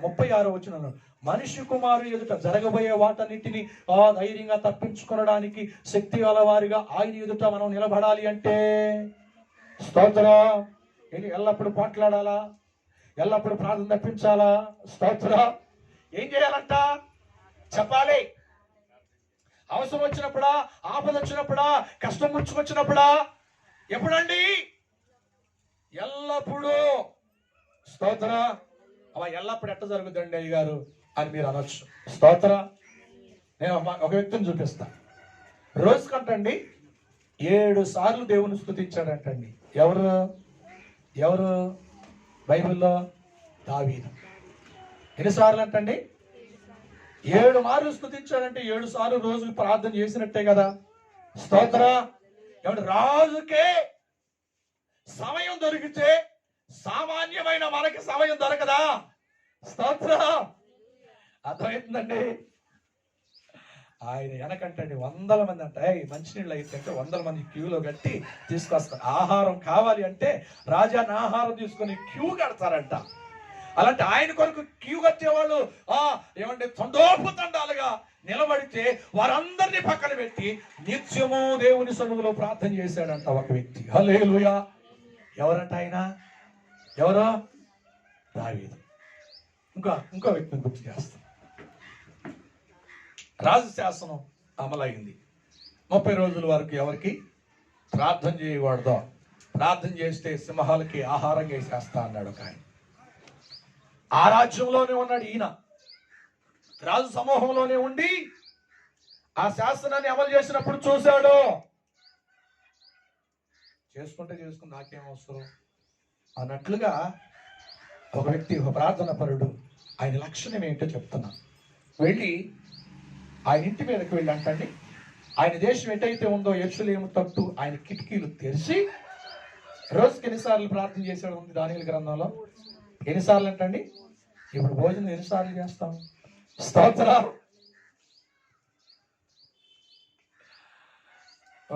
36వ వచనం. మనిషి కుమారుడు ఎదుట జరగబోయే వాటన్నిటిని ధైర్యంగా తప్పించుకొనడానికి శక్తి గలవారిగా ఆయన ఎదుట మనం నిలబడాలి అంటే, స్తోత్ర, ఎల్లప్పుడు పోట్లాడాలా? ఎల్లప్పుడు ప్రార్థన తప్పించాలా? స్తోత్ర. ఏం చేయాలంట? చెప్పాలి. అవసరం వచ్చినప్పుడా, ఆపద వచ్చినప్పుడా, కష్టం ముంచుకొచ్చినప్పుడా, ఎప్పుడండి? ఎల్లప్పుడూ. స్తోత్ర. అలా ఎల్లప్పుడు ఎట్ట జరుగుతుందండి అయ్య గారు అని మీరు అనొచ్చు. స్తోత్ర. నేను ఒక వ్యక్తిని చూపిస్తా. రోజుకంటండి 7 సార్లు దేవుని స్తుతించాడంటండి. ఎవరు ఎవరు బైబిల్లో? దావీదు. ఎన్నిసార్లు అంటండి? 7 మార్లు స్తుతించాడంటే 7 సార్లు రోజుకు ప్రార్థన చేసినట్టే కదా. స్తోత్ర. ఏమంటే రాజుకే సమయం దొరికితే సామాన్యమైన మనకి సమయం దొరకదా? స్తోత్ర. అర్థమవుతుందండి? ఆయన వెనకంటండి 100 మంది అంట మంచినీళ్ళు అయితే 100 మంది క్యూలో కట్టి తీసుకొస్తారు. ఆహారం కావాలి అంటే రాజాని ఆహారం తీసుకొని క్యూ కడతారంట. అలాంటి ఆయన కొరకు క్యూ కట్టేవాళ్ళు ఏమంటే తండోపతండాలుగా నిలబడితే వారందరినీ పక్కన పెట్టి నిత్యము దేవుని సన్నిధిలో ప్రార్థన చేశాడంట ఒక వ్యక్తి. హల్లెలూయా. ఎవరంట ఆయన? ఎవరో? దావీదు. ఇంకో వ్యక్తిని గుర్తు చేస్తాం. రాజు శాసనం అమలైంది. 30 రోజుల వరకు ఎవరికి ప్రార్థన చేయకూడదు, ప్రార్థన చేస్తే సింహాలకి ఆహారం వేసేస్తా అన్నాడు ఒక ఆయన. ఆ రాజ్యంలోనే ఉన్నాడు ఈయన. రాజు సమూహంలోనే ఉండి ఆ శాసనాన్ని అమలు చేసినప్పుడు చూశాడు. చేసుకుంటే చేసుకుని నాకేం అవసరం అన్నట్లుగా ఒక వ్యక్తి, ఒక ప్రార్థన పరుడు, ఆయన లక్షణం ఏంటో చెప్తున్నా. వెళ్ళి ఆయన ఇంటి మీదకి వెళ్ళి అంటండి, ఆయన దేశం ఎటైతే ఉందో యెరూషలేము తట్టు ఆయన కిటికీలు తెరిచి రోజుకి ఎన్నిసార్లు ప్రార్థన చేశాడు ఉంది దానియేలు గ్రంథంలో. ఎన్నిసార్లు అంటండి? ఇప్పుడు భోజనం ఎన్నిసార్లు చేస్తాం? స్తోత్ర.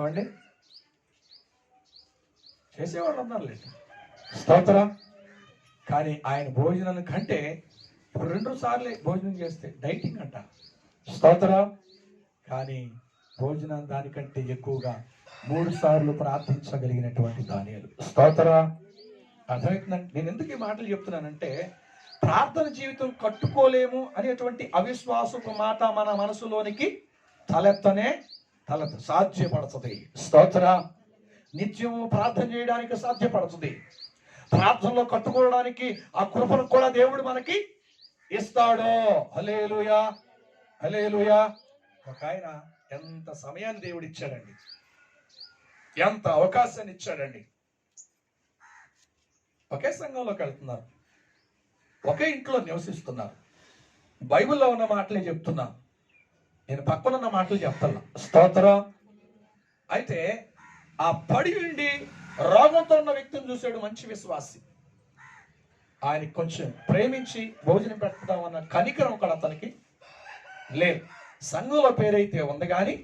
అండి చేసేవాళ్ళు ఉన్నారు లేదు. స్తోత్ర. కానీ ఆయన భోజనం కంటే ఇప్పుడు 2 సార్లే భోజనం చేస్తే డైటింగ్ అంట. స్తోత్ర. కానీ భోజనం దానికంటే ఎక్కువగా 3 సార్లు ప్రార్థించగలిగినటువంటి దానియేలు. స్తోత్ర. అర్థమవుతుందండి? నేను ఎందుకు ఈ మాటలు చెప్తున్నానంటే, ప్రార్థన జీవితం కట్టుకోలేము అనేటువంటి అవిశ్వాసపు మాట మన మనసులోనికి సాధ్యపడుతుంది. స్తోత్ర. నిత్యము ప్రార్థన చేయడానికి సాధ్యపడుతుంది. ప్రార్థనలో కట్టుకోవడానికి ఆ కృపను కూడా దేవుడు మనకి ఇస్తాడు. హల్లెలూయా, హల్లెలూయా. ఒక ఆయన ఎంత సమయాన్ని దేవుడు ఇచ్చాడండి, ఎంత అవకాశాన్ని ఇచ్చాడండి. ఒకే సంఘంలోకి వెళ్తున్నారు, ఒకే ఇంట్లో నివసిస్తున్నారు. బైబిల్లో ఉన్న మాటలే చెప్తున్నా, నేను పక్కన ఉన్న మాటలు చెప్తున్నా. స్తోత్రం. అయితే ఆ పడి ఉండి రోగంతో ఉన్న వ్యక్తిని చూశాడు, మంచి విశ్వాసి. ఆయనకి కొంచెం ప్రేమించి భోజనం పెడతామన్న కనికరం కూడా అతనికి లేదు. సంఘంలో పేరైతే ఉంది కానీ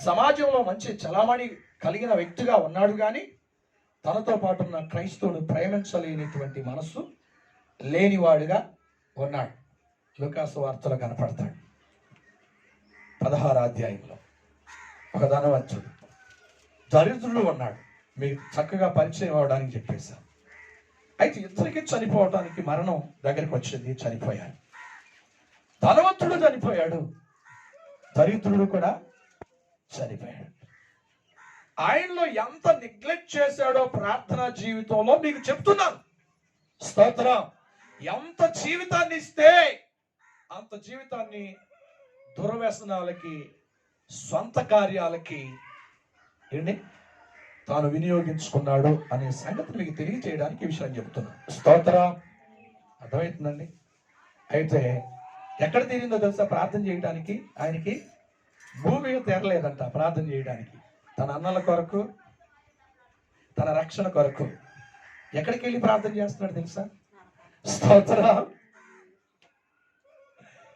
సమాజంలో మంచి చలామణి కలిగిన వ్యక్తిగా ఉన్నాడు కానీ తనతో పాటు ఉన్న క్రైస్తవుడు ప్రేమించలేనిటువంటి మనస్సు లేనివాడుగా ఉన్నాడు. లూకాసు వార్తలో కనపడతాడు. 16వ అధ్యాయంలో ఒక ధనవంతుడు దరిద్రుడు ఉన్నాడు. మీకు చక్కగా పరిచయం అవడానికి చెప్పేశాను. అయితే ఇద్దరికి చనిపోవడానికి మరణం దగ్గరికి వచ్చింది, చనిపోయాడు. ధనవంతుడు చనిపోయాడు, దరిద్రుడు కూడా చనిపోయాడు. ఆయనలో ఎంత నెగ్లెక్ట్ చేశాడో ప్రార్థనా జీవితంలో మీకు చెప్తున్నాను. స్తోత్రం. ఎంత జీవితాన్ని ఇస్తే అంత జీవితాన్ని దుర్వ్యసనాలకి, స్వంత కార్యాలకి ఏంటి తాను వినియోగించుకున్నాడు అనే సంగతి మీకు తెలియజేయడానికి ఈ విషయం చెప్తున్నాను. స్తోత్రం. అర్థమవుతుందండి? అయితే ఎక్కడ తీరిందో తెలుసా? ప్రార్థన చేయడానికి ఆయనకి భూమి తెరలేదంట. ప్రార్థన చేయడానికి తన అన్నల కొరకు, తన రక్షణ కొరకు ఎక్కడికి వెళ్ళి ప్రార్థన చేస్తున్నాడు తెలుసా? స్తోత్రం.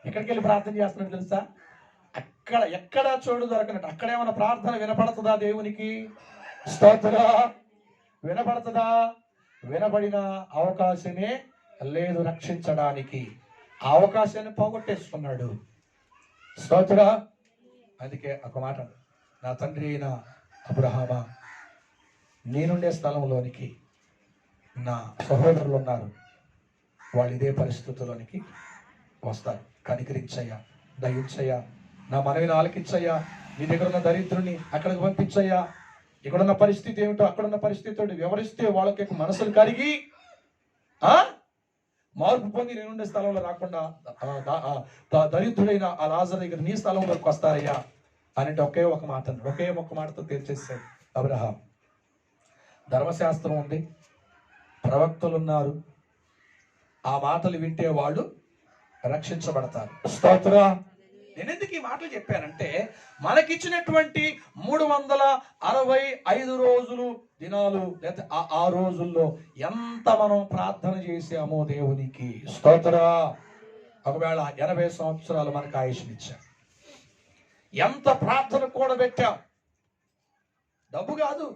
ఎక్కడికి వెళ్ళి ప్రార్థన చేస్తున్నాడు తెలుసా? ఎక్కడ చోటు దొరకనట్టు అక్కడేమైనా ప్రార్థన వినపడుతుందా దేవునికి? స్తోత్రం. వినపడుతుందా? వినబడిన అవకాశమే లేదు రక్షించడానికి. ఆ అవకాశాన్ని పోగొట్టేసుకున్నాడు. స్తోత్రం. అందుకే ఒక మాట, నా తండ్రి అయిన అబ్రహామా, నేనుండే స్థలంలోనికి నా సహోదరులు ఉన్నారు, వాళ్ళు ఇదే పరిస్థితుల్లోనికి వస్తారు, కనికరించయ్యా దయించయ్యా, నా మనవిని ఆలకించయ్యా, నీ దగ్గర ఉన్న దరిద్రుని అక్కడికి పంపించయ్యా, ఇక్కడున్న పరిస్థితి ఏమిటో అక్కడున్న పరిస్థితితో వివరిస్తే వాళ్ళకి మనసులు కరిగి మార్పు పొంది నేనుండే స్థలంలో రాకుండా దరిద్రుడైన ఆ లాజరు దగ్గర నీ స్థలంలోకి వస్తారయ్యా అని ఒకే ఒక మాటతో తేల్చేశాడు అబ్రహాం. ధర్మశాస్త్రం ఉంది, ప్రవక్తలు ఉన్నారు, ఆ మాటలు వింటే వాళ్ళు రక్షించబడతారు. స్తోత్రం. నేను ఎందుకు ఈ మాటలు చెప్పానంటే, మనకిచ్చినటువంటి 365 రోజులు దినాలు లేదా ఆ రోజుల్లో ఎంత మనం ప్రార్థన చేసామో దేవునికి. స్తోత్రం. ఒకవేళ 80 సంవత్సరాలు మనకు ఆయుష్నిచ్చాం, ఎంత ప్రార్థన కూడబెట్టాం, డబ్బు కాదు.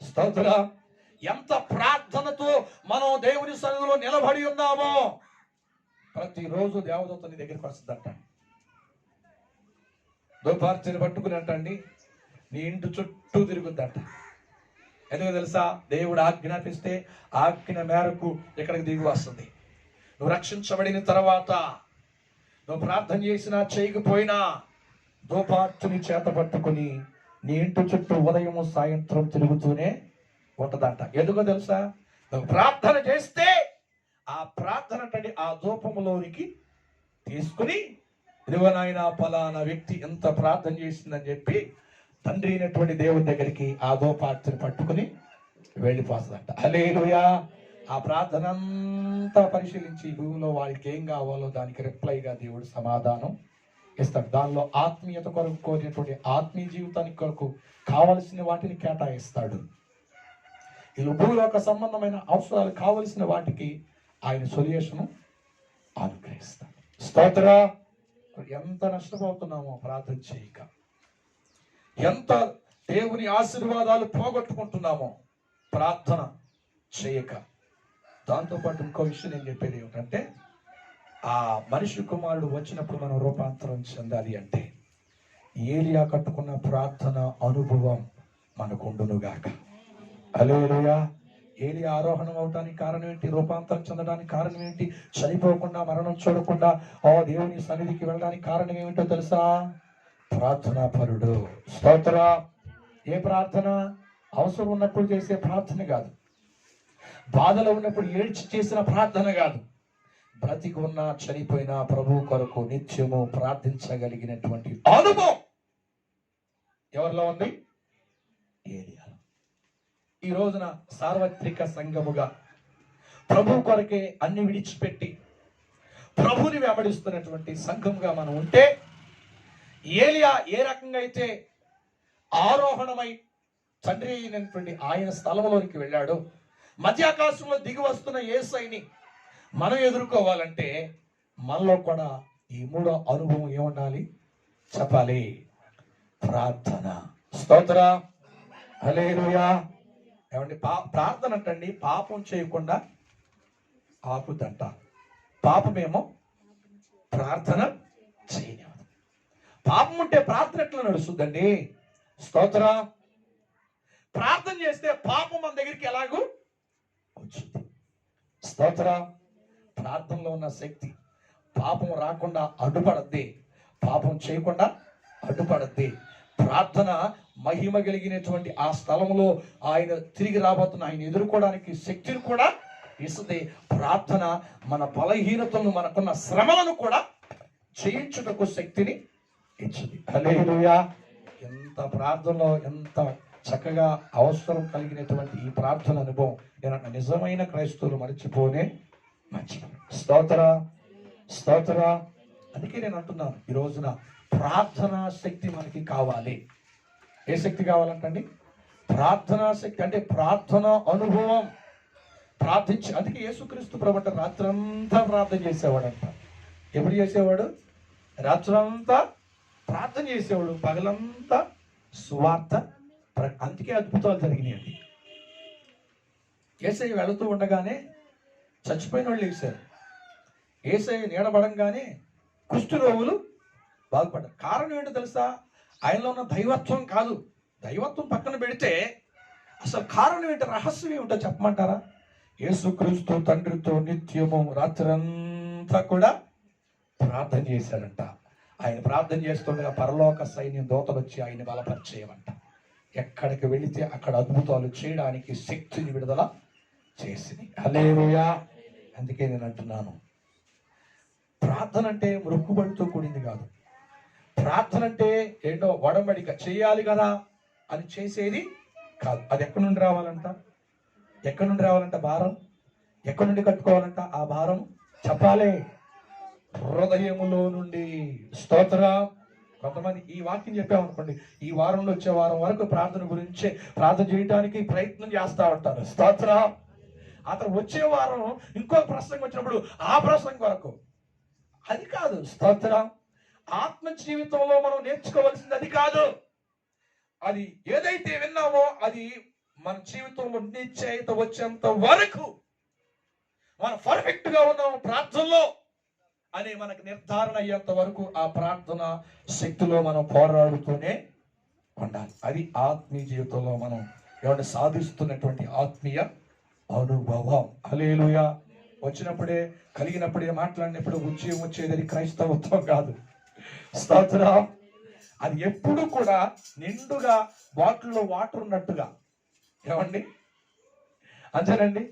స్తోత్రం. ఎంత ప్రార్థనతో మనం దేవుని సన్నిధిలో నిలబడి ఉన్నామో. ప్రతిరోజు దేవదూత నీ దగ్గరికి వస్తుందంట, దుపార్చిని పట్టుకుని అంటండి నీ ఇంటి చుట్టూ తిరుగుద్దంట. ఎందుకు తెలుసా? దేవుడు ఆజ్ఞాపిస్తే ఆజ్ఞ మేరకు ఇక్కడికి దిగి వస్తుంది. నువ్వు రక్షించబడిన తర్వాత నువ్వు ప్రార్థన చేసినా చేయకపోయినా దుపార్చిని చేత పట్టుకుని నీ ఇంటి చుట్టూ ఉదయం సాయంత్రం తిరుగుతూనే ఉంటదంట. ఎందుకో తెలుసా? నువ్వు ప్రార్థన చేస్తే ఆ ప్రార్థన అంటే ఆ ధూపంలోనికి తీసుకుని, ఇదిగో నాయన ఫలానా వ్యక్తి ఎంత ప్రార్థన చేసిందని చెప్పి తండ్రి అయినటువంటి దేవుని దగ్గరికి ఆ ధూపార్తిని పట్టుకుని వెళ్ళిపోతుందంట. హల్లెలూయా. ఆ ప్రార్థన అంతా పరిశీలించి భూమిలో వాళ్ళకి ఏం కావాలో దానికి రిప్లైగా దేవుడు సమాధానం ఇస్తాడు. దానిలో ఆత్మీయత కొరకు కోరినటువంటి ఆత్మీయ జీవితానికి కొరకు కావలసిన వాటిని కేటాయిస్తాడు. ఈ భూలోక సంబంధమైన అవసరాలు కావలసిన వాటికి ఆయన సొల్యూషన్ అనుగ్రహిస్తాడు. స్తోత్ర. ఎంత నష్టపోతున్నామో ప్రార్థన చేయక, ఎంత దేవుని ఆశీర్వాదాలు పోగొట్టుకుంటున్నామో ప్రార్థన చేయక. దాంతోపాటు ఇంకో విషయం నేను చెప్పేది ఏమిటంటే, ఆ మనిషి కుమారుడు వచ్చినప్పుడు మనం రూపాంతరం చెందాలి అంటే ఏలియా కట్టుకున్న ప్రార్థన అనుభవం మనకు ఉండునుగాక. హల్లెలూయా. ఏలియా ఆరోహణం అవటానికి కారణం ఏంటి? రూపాంతరం చెందడానికి కారణం ఏంటి? చనిపోకుండా, మరణం చూడకుండా దేవుని సన్నిధికి వెళ్ళడానికి కారణం ఏమిటో తెలుసా? ప్రార్థనా పరుడు. స్తోత్ర. ఏ ప్రార్థన? అవసరం ఉన్నప్పుడు చేసే ప్రార్థన కాదు, బాధలో ఉన్నప్పుడు ఏడ్చి చేసిన ప్రార్థన కాదు, బ్రతికి ఉన్నా చనిపోయినా ప్రభు కొరకు నిత్యము ప్రార్థించగలిగినటువంటి అనుభవం ఎవరిలో ఉంది? ఏలియా. ఈ రోజున సార్వత్రిక సంఘముగా ప్రభు కొరకే అన్ని విడిచిపెట్టి ప్రభుని వెంబడిస్తున్నటువంటి సంఘముగా మనం ఉంటే, ఏలియా ఏ రకంగా అయితే ఆరోహణమై తండ్రి అయినటువంటి ఆయన స్థలంలోనికి వెళ్ళాడో, మధ్యాకాశంలో దిగి వస్తున్న యేసయ్యని మనం ఎదుర్కోవాలంటే మనలో కూడా ఈ మూడో అనుభవం ఏముండాలి చెప్పాలి? ప్రార్థన. స్తోత్ర. హల్లెలూయా. ఏమండి, ప్రార్థన అంటండి పాపం చేయకుండా ఆపుదంట. పాపమేమో ప్రార్థన చేయనివ్వదు. పాపం ఉంటే ప్రార్థన ఎట్లా నడుస్తుందండి? స్తోత్ర. ప్రార్థన చేస్తే పాపం మన దగ్గరికి ఎలాగూ వచ్చింది. స్తోత్ర. ప్రార్థనలో ఉన్న శక్తి పాపం రాకుండా అడ్డుపడద్ది, పాపం చేయకుండా అడ్డుపడద్ది. ప్రార్థన మహిమ కలిగినటువంటి ఆ స్థలంలో ఆయన తిరిగి రాబోతున్న ఆయన ఎదుర్కోవడానికి శక్తిని కూడా ఇస్తుంది. ప్రార్థన మన బలహీనతలను, మనకున్న శ్రమలను కూడా చేయించుటకు శక్తిని ఇచ్చింది. హల్లెలూయా. ఎంత ప్రార్థనలో ఎంత చక్కగా అవసరం కలిగినటువంటి ఈ ప్రార్థన అనుభవం నిజమైన క్రైస్తవులు మర్చిపోనే. స్తోత్ర. స్తోత్ర. అందుకే నేను అంటున్నాను, ఈ రోజున ప్రార్థనా శక్తి మనకి కావాలి. ఏ శక్తి కావాలంటండి? ప్రార్థనా శక్తి. అంటే ప్రార్థన అనుభవం. ప్రార్థించి, అందుకే యేసుక్రీస్తు ప్రభువు రాత్రంతా ప్రార్థన చేసేవాడంట. ఎప్పుడు చేసేవాడు? రాత్రంతా ప్రార్థన చేసేవాడు, పగలంతా సువార్త. అందుకే అద్భుతాలు జరిగినాయండి. యేసయ్య వెళుతూ ఉండగానే చచ్చిపోయిన వాళ్ళు లేచారు. యేసయ్య నీడబడంగానే కుష్ఠరోగులు బాగుపడ్డారు. కారణం ఏంటో తెలుసా? ఆయనలో ఉన్న దైవత్వం కాదు. దైవత్వం పక్కన పెడితే అసలు కారణం ఏంటో, రహస్యం ఏమిటో చెప్పమంటారా? యేసుక్రీస్తు తండ్రితో నిత్యము రాత్రంతా కూడా ప్రార్థన చేశాడంట. ఆయన ప్రార్థన చేస్తుండగా పరలోక సైన్యం దూతలు వచ్చి ఆయన బలపరిచేయమంట. ఎక్కడికి వెళితే అక్కడ అద్భుతాలు చేయడానికి శక్తిని విడుదల చేసింది. హల్లెలూయా. అందుకే నేను అంటున్నాను, ప్రార్థన అంటే మొక్కుబడితో కూడింది కాదు. ప్రార్థన అంటే ఏంటో వడంబడిక చేయాలి కదా అని చేసేది కాదు. అది ఎక్కడి నుండి రావాలంట? ఎక్కడి నుండి రావాలంట? భారం ఎక్కడి నుండి కట్టుకోవాలంట? ఆ భారం చెప్పాలి హృదయములో నుండి. స్తోత్రం. కొంతమంది ఈ వాక్యం చెప్పామనుకోండి, ఈ వారంలో వచ్చే వారం వరకు ప్రార్థన గురించే ప్రార్థన చేయడానికి ప్రయత్నం చేస్తూ ఉంటారు. స్తోత్రం. అతను వచ్చే వారం ఇంకో ప్రసంగం వచ్చినప్పుడు ఆ ప్రసంగం వరకు. అది కాదు. స్తోత్రం. ఆత్మ జీవితంలో మనం నేర్చుకోవాల్సింది అది కాదు. అది ఏదైతే విన్నామో అది మన జీవితంలో నిశ్చయిత వచ్చేంత వరకు మనం పర్ఫెక్ట్ గా ఉన్నాము ప్రార్థనలో అని మనకు నిర్ధారణ అయ్యేంత వరకు ఆ ప్రార్థన శక్తిలో మనం పోరాడుతూనే ఉండాలి. అది ఆత్మీయ జీవితంలో మనం ఏమంటే సాధిస్తున్నటువంటి ఆత్మీయ అనుభవం. హల్లెలూయా. వచ్చినప్పుడే కలిగినప్పుడే మాట్లాడినప్పుడు ఉద్యోగం వచ్చేది క్రైస్తవత్వం కాదు. స్తోత్రం. అది ఎప్పుడు కూడా నిండుగా బాటిల్లో వాటర్ ఉన్నట్టుగా. ఏమండి? అంతేనండి.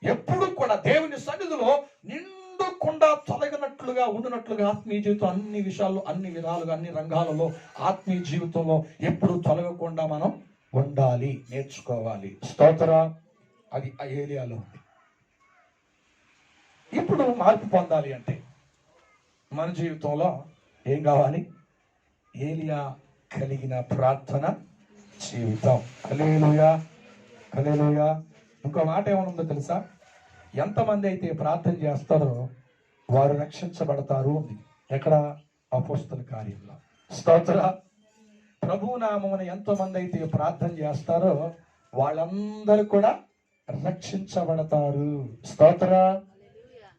ఎప్పుడు కూడా దేవుని సన్నిధిలో నిండుకుండా తొలగినట్లుగా ఉండినట్లుగా ఆత్మీయ జీవితం అన్ని విషయాల్లో, అన్ని విధాలుగా, అన్ని రంగాలలో ఆత్మీయ జీవితంలో ఎప్పుడు తొలగకుండా మనం ఉండాలి, నేర్చుకోవాలి. స్తోత్రం. అది ఆ ఏలియాలో ఉంది. ఇప్పుడు మార్పు పొందాలి అంటే మన జీవితంలో ఏం కావాలి? ఏలియా కలిగిన ప్రార్థన జీవితం. హల్లెలూయా. హల్లెలూయా. ఇంకో మాట ఏమనుందో తెలుసా? ఎంతమంది అయితే ప్రార్థన చేస్తారో వారు రక్షించబడతారు ఉంది. ఎక్కడ? అపోస్తల కార్యంలో. స్తోత్ర. ప్రభు నామమున ఎంతమంది అయితే ప్రార్థన చేస్తారో వాళ్ళందరూ కూడా రక్షించబడతారు. స్తోత్ర.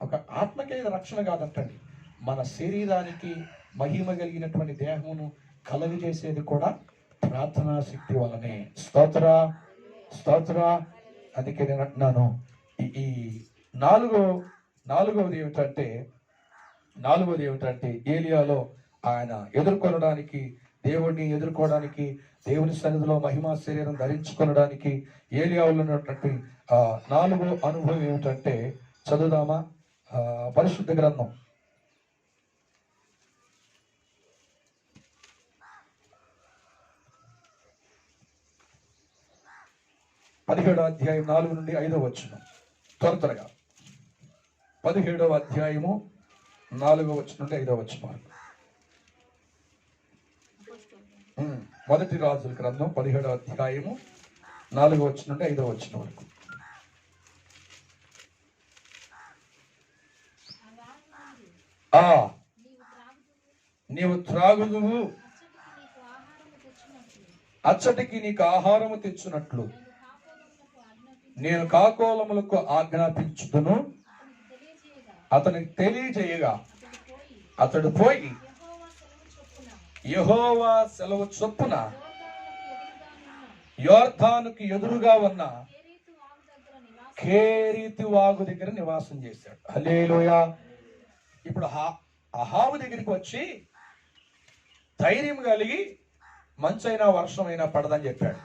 ఒక ఆత్మకే రక్షణ కాదంటండి, మన శరీరానికి మహిమ కలిగినటువంటి దేహమును కలుగజేసేది కూడా ప్రార్థనా శక్తి వలనే. స్తోత్ర. స్తోత్ర. అందుకే నేను అంటున్నాను, ఈ నాలుగవది ఏమిటంటే ఏలియాలో ఆయన దేవుడిని ఎదుర్కోవడానికి దేవుని సన్నిధిలో మహిమా శరీరం ధరించుకోవడానికి ఏలియాలో ఉన్నటువంటి నాలుగో అనుభవం ఏమిటంటే, చదువుదామా? పరిశుద్ధ గ్రంథం 17వ అధ్యాయం 4 నుండి 5వ వచనం. త్వరగా 17వ అధ్యాయము 4వ వచనం నుండి 5వ వచనం. మొదటి రాజుల గ్రంథం 17వ అధ్యాయము 4వ వచనం నుండి 5వ వచనం వరకు. నీవు త్రాగుదువు, అచ్చటికి నీకు ఆహారము తెచ్చునట్లు నేను కాకోలములకు ఆజ్ఞాపించుదును. అతనికి తెలియజేయగా అతడు పోయి యెహోవా సెలవు చొప్పున యోర్దానుకి ఎదురుగా ఉన్న కేరీతు వాగు దగ్గర నివాసం చేశాడు. హల్లెలూయా. ఇప్పుడు అహాబు దగ్గరికి వచ్చి ధైర్యం కలిగి మంచైనా వర్షమైనా పడదని చెప్పాడు.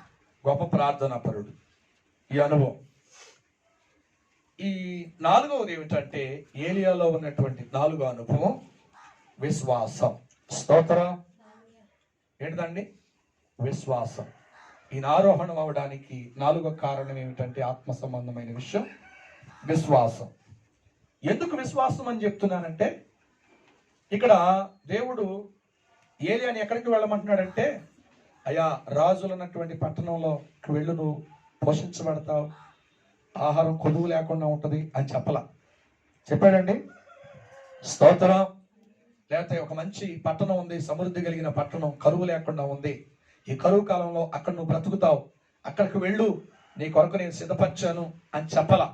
గొప్ప ప్రార్థనా పరుడు. ఈ అనుభవం. ఈ నాలుగవది ఏమిటంటే ఏలియాలో ఉన్నటువంటి నాలుగో అనుభవం విశ్వాసం. స్తోత్రం. ఏంటిదండి? విశ్వాసం. ఈ ఆరోహణం అవడానికి నాలుగో కారణం ఏమిటంటే ఆత్మ సంబంధమైన విషయం విశ్వాసం. ఎందుకు విశ్వాసం అని చెప్తున్నానంటే, ఇక్కడ దేవుడు ఏలియాని ఎక్కడికి వెళ్ళమంటున్నాడంటే, అయ్యా రాజులు అన్నటువంటి పట్టణంలో వెళ్ళు, నువ్వు పోషించబడతావు, ఆహారం కొదువు లేకుండా ఉంటుంది అని చెప్పాడండి. స్తోత్రం. లేకపోతే ఒక మంచి పట్టణం ఉంది, సమృద్ధి కలిగిన పట్టణం, కరువు లేకుండా ఉంది, ఈ కరువు కాలంలో అక్కడ నువ్వు బ్రతుకుతావు, అక్కడికి వెళ్ళు, నీ కొరకు నేను సిద్ధపరిచాను అని చెప్పలా.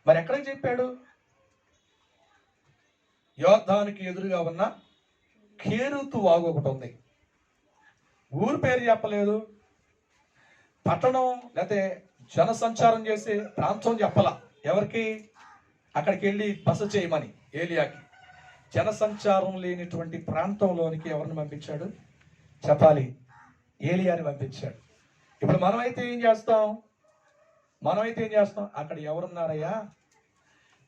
మరి ఎక్కడికి చెప్పాడు? యోర్దానుకి ఎదురుగా ఉన్న కేరీతు వాగు ఒకటి ఉంది. ఊరు పేరు చెప్పలేదు, పట్టణం లేకపోతే జనసంచారం చేసే ప్రాంతం చెప్పలా. ఎవరికి? అక్కడికి వెళ్ళి బస చేయమని ఏలియాకి. జనసంచారం లేనిటువంటి ప్రాంతంలోనికి ఎవరిని పంపించాడు చెప్పాలి? ఏలియాని పంపించాడు. ఇప్పుడు మనమైతే ఏం చేస్తాం? అక్కడ ఎవరున్నారయ్యా,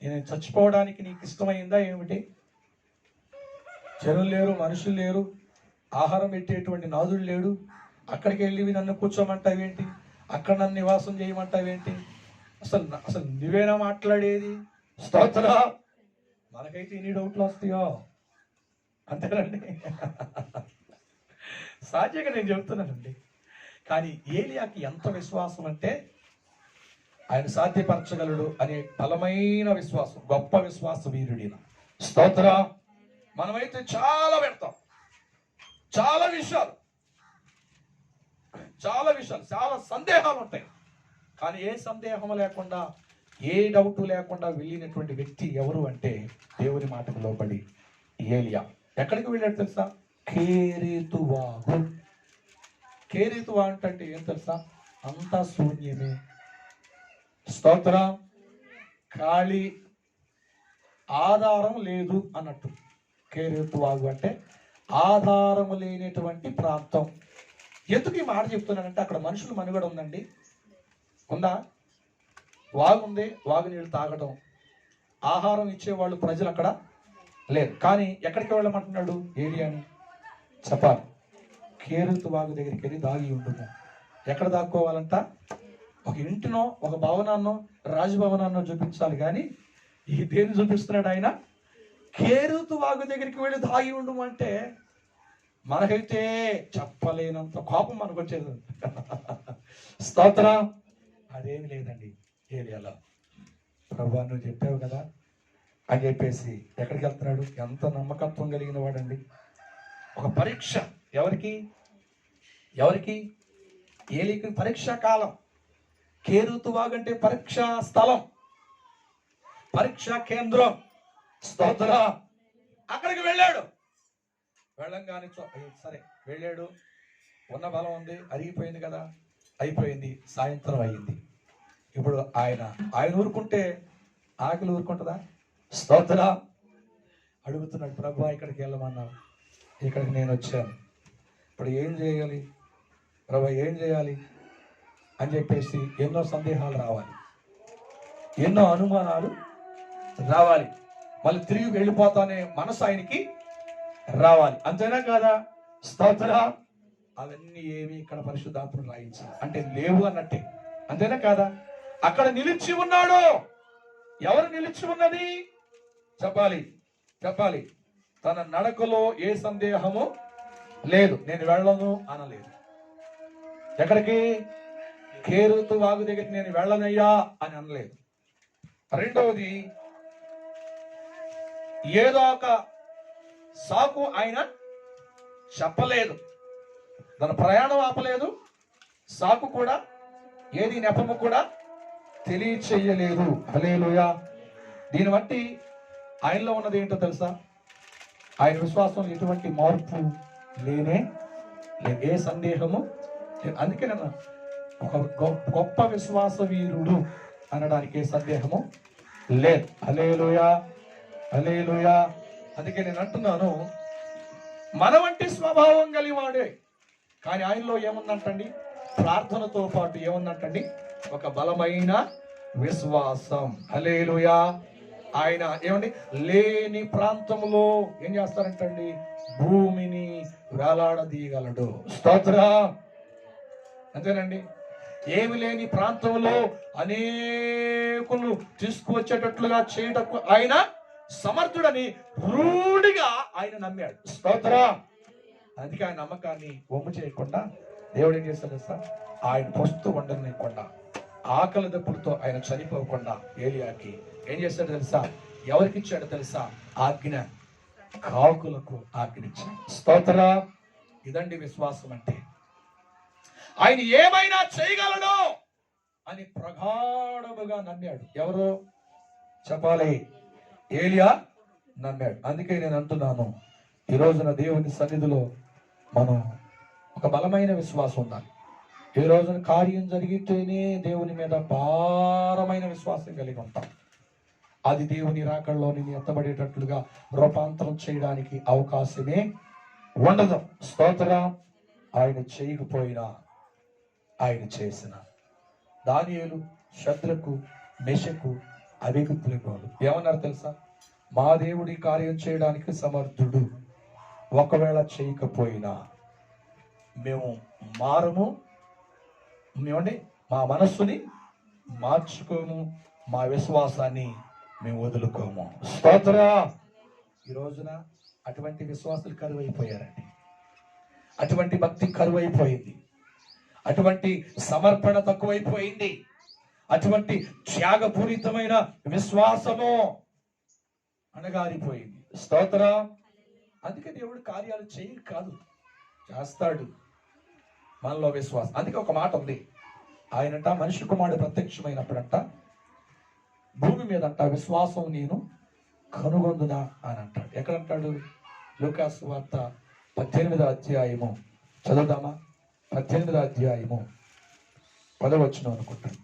నేను చచ్చిపోవడానికి నీకు ఇష్టమైందా ఏమిటి? జనులు లేరు, మనుషులు లేరు, ఆహారం పెట్టేటువంటి నాదుడు లేడు, అక్కడికి వెళ్ళి నన్ను కూర్చోమంటావేంటి, అక్కడ నన్ను నివాసం చేయమంటావేంటి? అసలు నువ్వేనా మాట్లాడేది? స్తోత్ర! మనకైతే ఎన్ని డౌట్లు వస్తాయో, అంతేనండి. సహజంగా నేను చెబుతున్నానండి. కానీ ఏలియాకి ఎంత విశ్వాసం అంటే ఆయన సాధ్యపరచగలడు అనే బలమైన విశ్వాసం, గొప్ప విశ్వాస వీరుడిన. స్తోత్ర! మనమైతే చాలా పెడతాం, చాలా విషయాలు, చాలా సందేహాలు ఉంటాయి. కానీ ఏ సందేహం లేకుండా, ఏ డౌట్ లేకుండా వెళ్ళినటువంటి వ్యక్తి ఎవరు అంటే దేవుని మాటకు లోబడి ఏలియా. ఎక్కడికి వెళ్ళాడు తెలుసా? కేరేతువాగు. కేరేతువా అంటే ఏం తెలుసా? అంతా శూన్యమే. స్తోత్ర! ఖాళీ, ఆధారం లేదు అన్నట్టు. కేరేతువాగు అంటే ఆధారం లేనటువంటి ప్రాంతం. ఎందుకు ఈ మాట చెప్తున్నానంటే అక్కడ మనుషులు మనుగడ ఉందండి, ఉందా? వాగు ఉంది, వాగు నీళ్ళు తాగడం, ఆహారం ఇచ్చేవాళ్ళు ప్రజలు అక్కడ లేరు. కానీ ఎక్కడికి వెళ్ళమంటున్నాడు ఏలియాని చెప్పాలి? కేరేతు వాగు దగ్గరికి వెళ్ళి దాగి ఉండుము. ఎక్కడ దాక్కోవాలంట? ఒక ఇంటినో, ఒక భవనాన్నో, రాజభవనాన్నో చూపించాలి. కానీ ఈ దేన్ని చూపిస్తున్నాడు ఆయన? కేరేతు వాగు దగ్గరికి వెళ్ళి దాగి ఉండుము అంటే మనకైతే చెప్పలేనంత కోపం మనకు వచ్చేది. స్తోత్ర! అదేమి లేదండి ఏలియాలో. ప్రభువా నువ్వు చెప్పావు కదా అని చెప్పేసి ఎక్కడికి వెళ్తున్నాడు? ఎంత నమ్మకత్వం కలిగిన వాడండి. ఒక పరీక్ష. ఎవరికి? ఏలికి పరీక్షా కాలం. కేరేతు వాగు అంటే పరీక్షా స్థలం, పరీక్షా కేంద్రం. స్తోత్ర! అక్కడికి వెళ్ళాడు. వెళ్ళంగానే సరే వెళ్ళాడు, ఉన్న బలం ఉంది, అరిగిపోయింది కదా, అయిపోయింది, సాయంత్రం అయ్యింది. ఇప్పుడు ఆయన ఊరుకుంటే ఆకలి ఊరుకుంటుందా? స్తోత్ర! అడుగుతున్నాడు, ప్రభువా ఇక్కడికి వెళ్ళమన్నావు, ఇక్కడికి నేను వచ్చాను, ఇప్పుడు ఏం చేయాలి ప్రభువా, ఏం చేయాలి అని చెప్పేసి ఎన్నో సందేహాలు రావాలి, ఎన్నో అనుమానాలు రావాలి. మళ్ళీ తిరిగి వెళ్ళిపోతానే మనసు ఆయనకి రావాలి. అంతేనా కాదా? స్తోత్ర! అవన్నీ ఏమి ఇక్కడ పరిశుద్ధాత్మను రాయించాలి అంటే లేవు అన్నట్టే. అంతేనా కాదా? అక్కడ నిలిచి ఉన్నాడు. ఎవరు నిలిచి ఉన్నది? చెప్పాలి. తన నడకలో ఏ సందేహము లేదు. నేను వెళ్ళను అనలేదు. ఎక్కడికి? కేరేతు వాగు దగ్గరికి నేను వెళ్ళనయ్యా అని అనలేదు. రెండవది, ఏదో ఒక సాకు ఆయన చెప్పలేదు. తన ప్రయాణం ఆపలేదు, సాకు కూడా, ఏది నెపము కూడా తెలియచేయలేదు. హల్లెలూయా! దీన్ని బట్టి ఆయనలో ఉన్నది ఏంటో తెలుసా? ఆయన విశ్వాసం ఎటువంటి మార్పు లేనే లేదు, ఏ సందేహము. అందుకే నేను ఒక గొప్ప విశ్వాస వీరుడు అనడానికి ఏ సందేహము లేదు. హల్లెలూయా! అందుకే నేను అంటున్నాను, మన వంటి స్వభావం కలివాడే, కానీ ఆయనలో ఏముందంటండి? ప్రార్థనతో పాటు ఏముందంటండి? ఒక బలమైన విశ్వాసం. హల్లెలూయా! ఆయన ఏమండి లేని ప్రాంతంలో ఏం చేస్తారంటండి? భూమిని వేలాడదీయగలడు. స్తోత్ర! అంతేనండి. ఏమి లేని ప్రాంతంలో అనేకులు తీసుకువచ్చేటట్లుగా చేయటకు ఆయన సమర్థుడని రూఢిగా ఆయన నమ్మాడు. స్తోత్ర! అందుకే ఆయన నమ్మకాన్ని వమ్ము చేయకుండా దేవుడు ఏం చేస్తాడు సార్? ఆయన పొస్తు ఉండనివ్వకుండా, ఆకలి దప్పులతో ఆయన చనిపోకుండా ఏలియాకి ఏం చేశాడు తెలుసా? ఎవరికి ఇచ్చాడు తెలుసా? ఆజ్ఞ. కాకులకు ఆజ్ఞ ఇచ్చాడు. స్తోత్ర! ఇదండి విశ్వాసం అంటే. ఆయన ఏమైనా చేయగలడు అని ప్రగాఢముగా నమ్మాడు. ఎవరు చెప్పాలి? ఏలియా నమ్మాడు. అందుకే నేను అంటున్నాను, ఈ రోజున దేవుని సన్నిధిలో మనం ఒక బలమైన విశ్వాసం ఉండాలి. ఈ రోజున కార్యం జరిగితేనే దేవుని మీద భారమైన విశ్వాసం కలిగి ఉంటాం. అది దేవుని రాకడలో నేను ఎత్తబడేటట్లుగా రూపాంతరం చేయడానికి అవకాశమే ఉండదు. స్తోత్రం. ఆయన చేయకపోయినా ఆయన చేసిన దానియేలు, శద్రకు, మెషకు, అబేద్నెగోలు ఏమన్నారు తెలుసా? మా దేవుడి కార్యం చేయడానికి సమర్థుడు, ఒకవేళ చేయకపోయినా మేము మారము, మేమండి మా మనస్సుని మార్చుకోము, మా విశ్వాసాన్ని మేము వదులుకోము. స్తోత్ర. ఈ రోజున అటువంటి విశ్వాసులు కరువైపోయారండి. అటువంటి భక్తి కరువైపోయింది. అటువంటి సమర్పణ తక్కువైపోయింది. అటువంటి త్యాగపూరితమైన విశ్వాసము అణగారిపోయింది. స్తోత్ర. అందుకే దేవుడు కార్యాలు చేయి కాదు, చేస్తాడు మనలో విశ్వాసం. అందుకే ఒక మాట ఉంది, ఆయనంట మనిషి కుమారుడు ప్రత్యక్షమైనప్పుడంట భూమి మీదంట విశ్వాసం నేను కనుగొందునా అని అంటాడు. ఎక్కడంటాడు? లూకాసు వార్త 18వ అధ్యాయము చదువుదామా? 18వ అధ్యాయము 10వ వచనం అనుకుంటాను.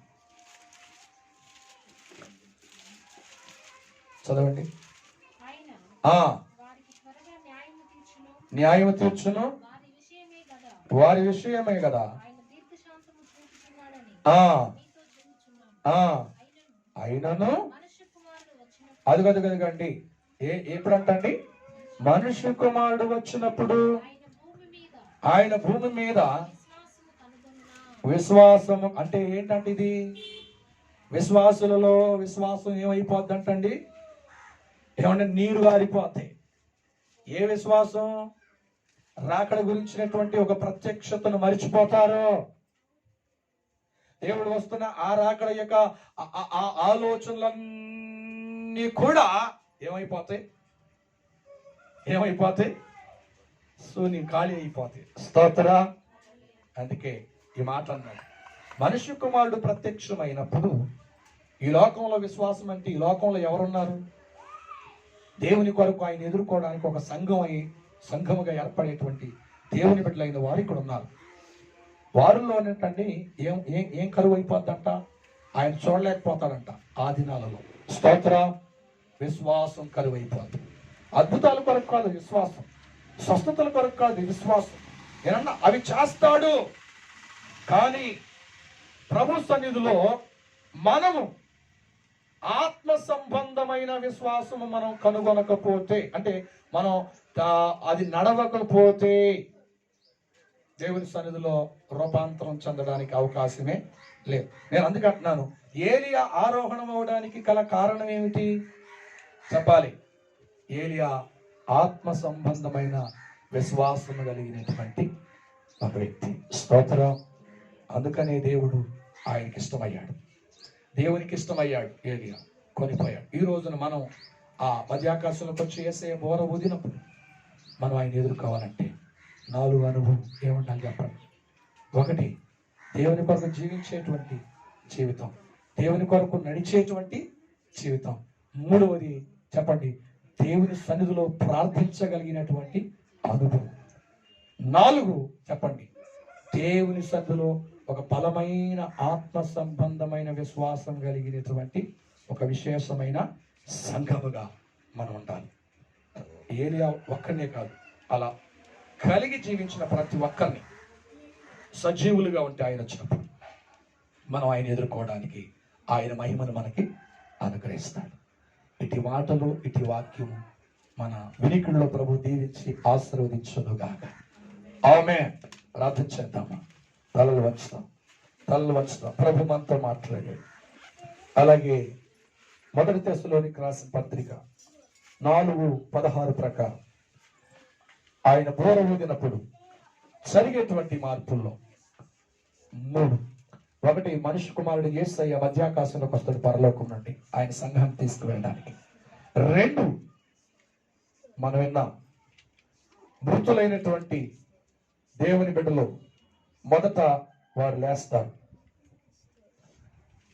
చదవండి. న్యాయము తీర్చును వారి విషయమే కదా. అయినను అది కదగండి. ఎప్పుడంటండి? మనుష్య కుమారుడు వచ్చినప్పుడు ఆయన భూమి మీద విశ్వాసము అంటే ఏంటంటే ఇది విశ్వాసులలో విశ్వాసం ఏమైపోద్ది అంటండి? ఏమంటే నీరు గారిపోతాయి. ఏ విశ్వాసం? రాకడ గురించినటువంటి ఒక ప్రత్యక్షతను మరిచిపోతారు. దేవుడు వస్తున్న ఆ రాకడ యొక్క ఆలోచనలన్నీ కూడా ఏమైపోతాయి? శూన్యం, ఖాళీ అయిపోతాయి. స్తోత్ర. అందుకే ఈ మాట అన్నాడు, మనుష్య కుమారుడు ప్రత్యక్షమైనప్పుడు ఈ లోకంలో విశ్వాసం అంటే ఈ లోకంలో ఎవరున్నారు? దేవుని కొరకు ఆయన ఎదుర్కోవడానికి ఒక సంఘముగా ఏర్పడేటువంటి దేవుని బిడ్డలైన వారు ఇక్కడ ఉన్నారు. వారిలోనేటండి ఏం కరువు అయిపోద్దంట? ఆయన చూడలేకపోతాడంట ఆ దినాలలో. స్తోత్ర. విశ్వాసం కరువు అయిపోద్ది. అద్భుతాల కొరకు కాదు విశ్వాసం, స్వస్థతల కొరకు కాదు విశ్వాసం. ఏమన్నా అవి చేస్తాడు, కానీ ప్రభు సన్నిధిలో మనము ఆత్మ సంబంధమైన విశ్వాసము మనం కనుగొనకపోతే, అంటే మనం అది నడవకపోతే దేవుని సన్నిధిలో రూపాంతరం చెందడానికి అవకాశమే లేదు. నేను అందుకే అంటున్నాను, ఏలియా ఆరోహణం అవడానికి గల కారణం ఏమిటి చెప్పాలి? ఏలియా ఆత్మ సంబంధమైన విశ్వాసము కలిగినటువంటి ఒక వ్యక్తి. స్తోత్రం. అందుకనే దేవుడు ఆయనకి ఇష్టమయ్యాడు, దేవునికి ఇష్టమయ్యాడు. ఏలియా కొనిపోయాడు. ఈ రోజున మనం ఆ మధ్యాకాశంలోకి వచ్చి యేసయ్య బోర ఊదినప్పుడు మనం ఆయన ఎదుర్కోవాలంటే 4 అనుభవం ఏముండాలి చెప్పండి? 1, దేవుని కొరకు జీవించేటువంటి జీవితం, దేవుని కొరకు నడిచేటువంటి జీవితం. 3వది చెప్పండి, దేవుని సన్నిధిలో ప్రార్థించగలిగినటువంటి అనుభవం. 4 చెప్పండి, దేవుని సన్నిధిలో ఒక బలమైన ఆత్మ సంబంధమైన విశ్వాసం కలిగినటువంటి ఒక విశేషమైన సంఘముగా మనం ఉండాలి. ఏలియా ఒక్కనే కాదు, అలా కలిగి జీవించిన ప్రతి ఒక్కరిని సజీవులుగా ఉంటే ఆయన వచ్చినప్పుడు మనం ఆయన ఎదుర్కోవడానికి ఆయన మహిమను మనకి అనుగ్రహిస్తాడు. ఇటు మాటలు ఇటు వాక్యము మన వినికిడిలో ప్రభు దీవించి ఆశీర్వదించునుగాక. ఆమేన్. ప్రార్థన చేద్దామా? తలలు వంచుతాం. ప్రభు మనతో మాట్లాడాడు. అలాగే 1 తెస్సలోనికి రాసిన పత్రిక 4:16 ప్రకారం ఆయన బోర ఊదినప్పుడు జరిగేటువంటి మార్పుల్లో 3, 1 మనిషి కుమారుడు యేసయ్య మధ్యాకాశంలోకి వస్తాడు పరలోకం నుండి ఆయన సంఘాన్ని తీసుకువెళ్ళడానికి. 2 మనం విన్నాం, మృతులైనటువంటి దేవుని బిడ్డలు మొదట వారు లేస్తారు.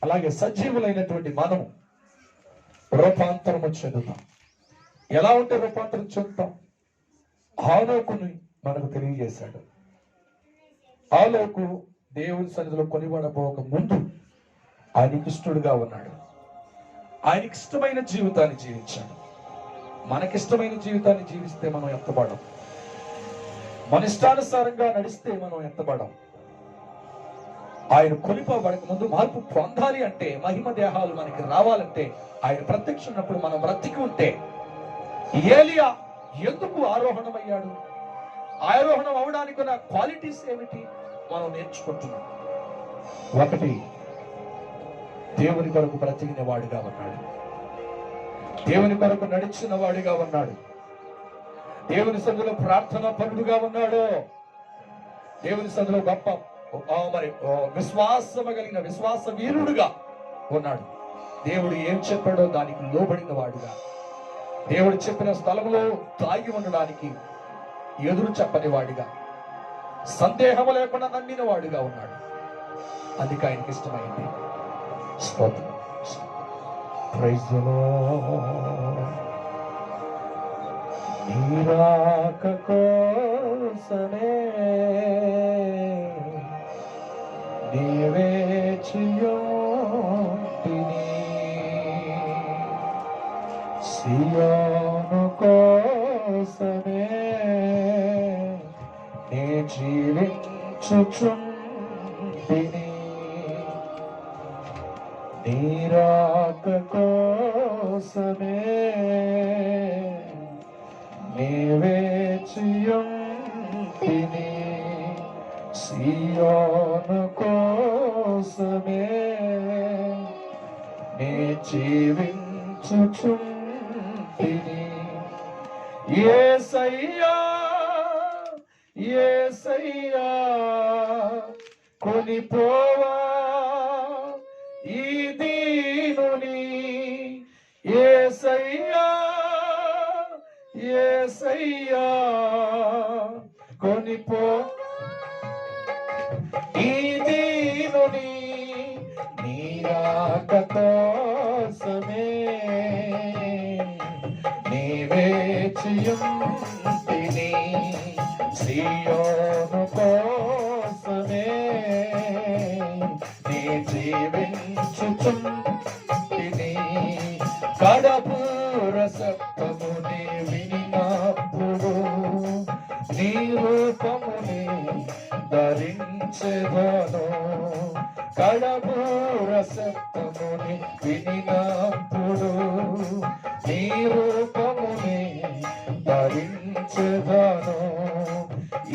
అలాగే సజీవులైనటువంటి మనము రూపాంతరము చెందుతాం. ఎలా ఉంటే రూపాంతరం చెందుతాం? ఆలోకుని మనకు తెలియజేశాడు. ఆలోకు దేవుని సన్నిధిలో కొనిబడబోక ముందు ఆయన ఇష్టడుగా ఉన్నాడు. ఆయనకి ఇష్టమైన జీవితాన్ని జీవించాడు. మనకిష్టమైన జీవితాన్ని జీవిస్తే మనం ఎత్తబడం, మన ఇష్టానుసారంగా నడిస్తే మనం ఎత్తబడం. ఆయన కొలిపోబడక ముందు మార్పు పొందాలి అంటే, మహిమ దేహాలు మనకి రావాలంటే, ఆయన ప్రత్యక్ష ఉన్నప్పుడు మనం బ్రతికి ఉంటే. ఏలియా ఎందుకు ఆరోహణమయ్యాడు? ఆరోహణం అవడానికి ఉన్న క్వాలిటీస్ ఏమిటి మనం నేర్చుకుంటున్నాం. ఒకటి, దేవుని కొరకు బ్రతికిన వాడుగా ఉన్నాడు, దేవుని కొరకు నడిచిన వాడిగా ఉన్నాడు, దేవుని సందులో ప్రార్థనా పరుడుగా ఉన్నాడు, దేవుని సందులో గొప్ప విశ్వాసము కలిగిన విశ్వాస వీరుడుగా ఉన్నాడు. దేవుడు ఏం చెప్పాడో దానికి లోబడిన వాడుగా, దేవుడు చెప్పిన స్థలంలో తాగి ఉండడానికి ఎదురు చెప్పని వాడిగా, సందేహం లేకుండా నమ్మిన వాడుగా ఉన్నాడు. అది ఆయనకి ఇష్టమైంది. స్తోత్రం. Praise the lord. నీ రాక కోసమే నీ వేచియుంటిని, సియోను కోసమే నీ జీవించుచుంటిని, నీ రాక కోసమే నీ వేచియుంటిని, సియోను కోసమే నీ జీవించుచుంటిని. యేసయ్యా యేసయ్యా కొనిపోవా ఈ దీనుని, యేసయ్యా యేసయ్యా కొనిపో ఈ దీనుని, నీ రాక కోసమే నీ వేచియుంటిని, సియోను కోసమే నీ జీవించుచుంటిని. కడపూర సప్తముని వినినప్పుడు నీ రూపముని ధరించెదను, కడపూర సప్తముని వినినప్పుడు నీ రూపముని ధరించెదను.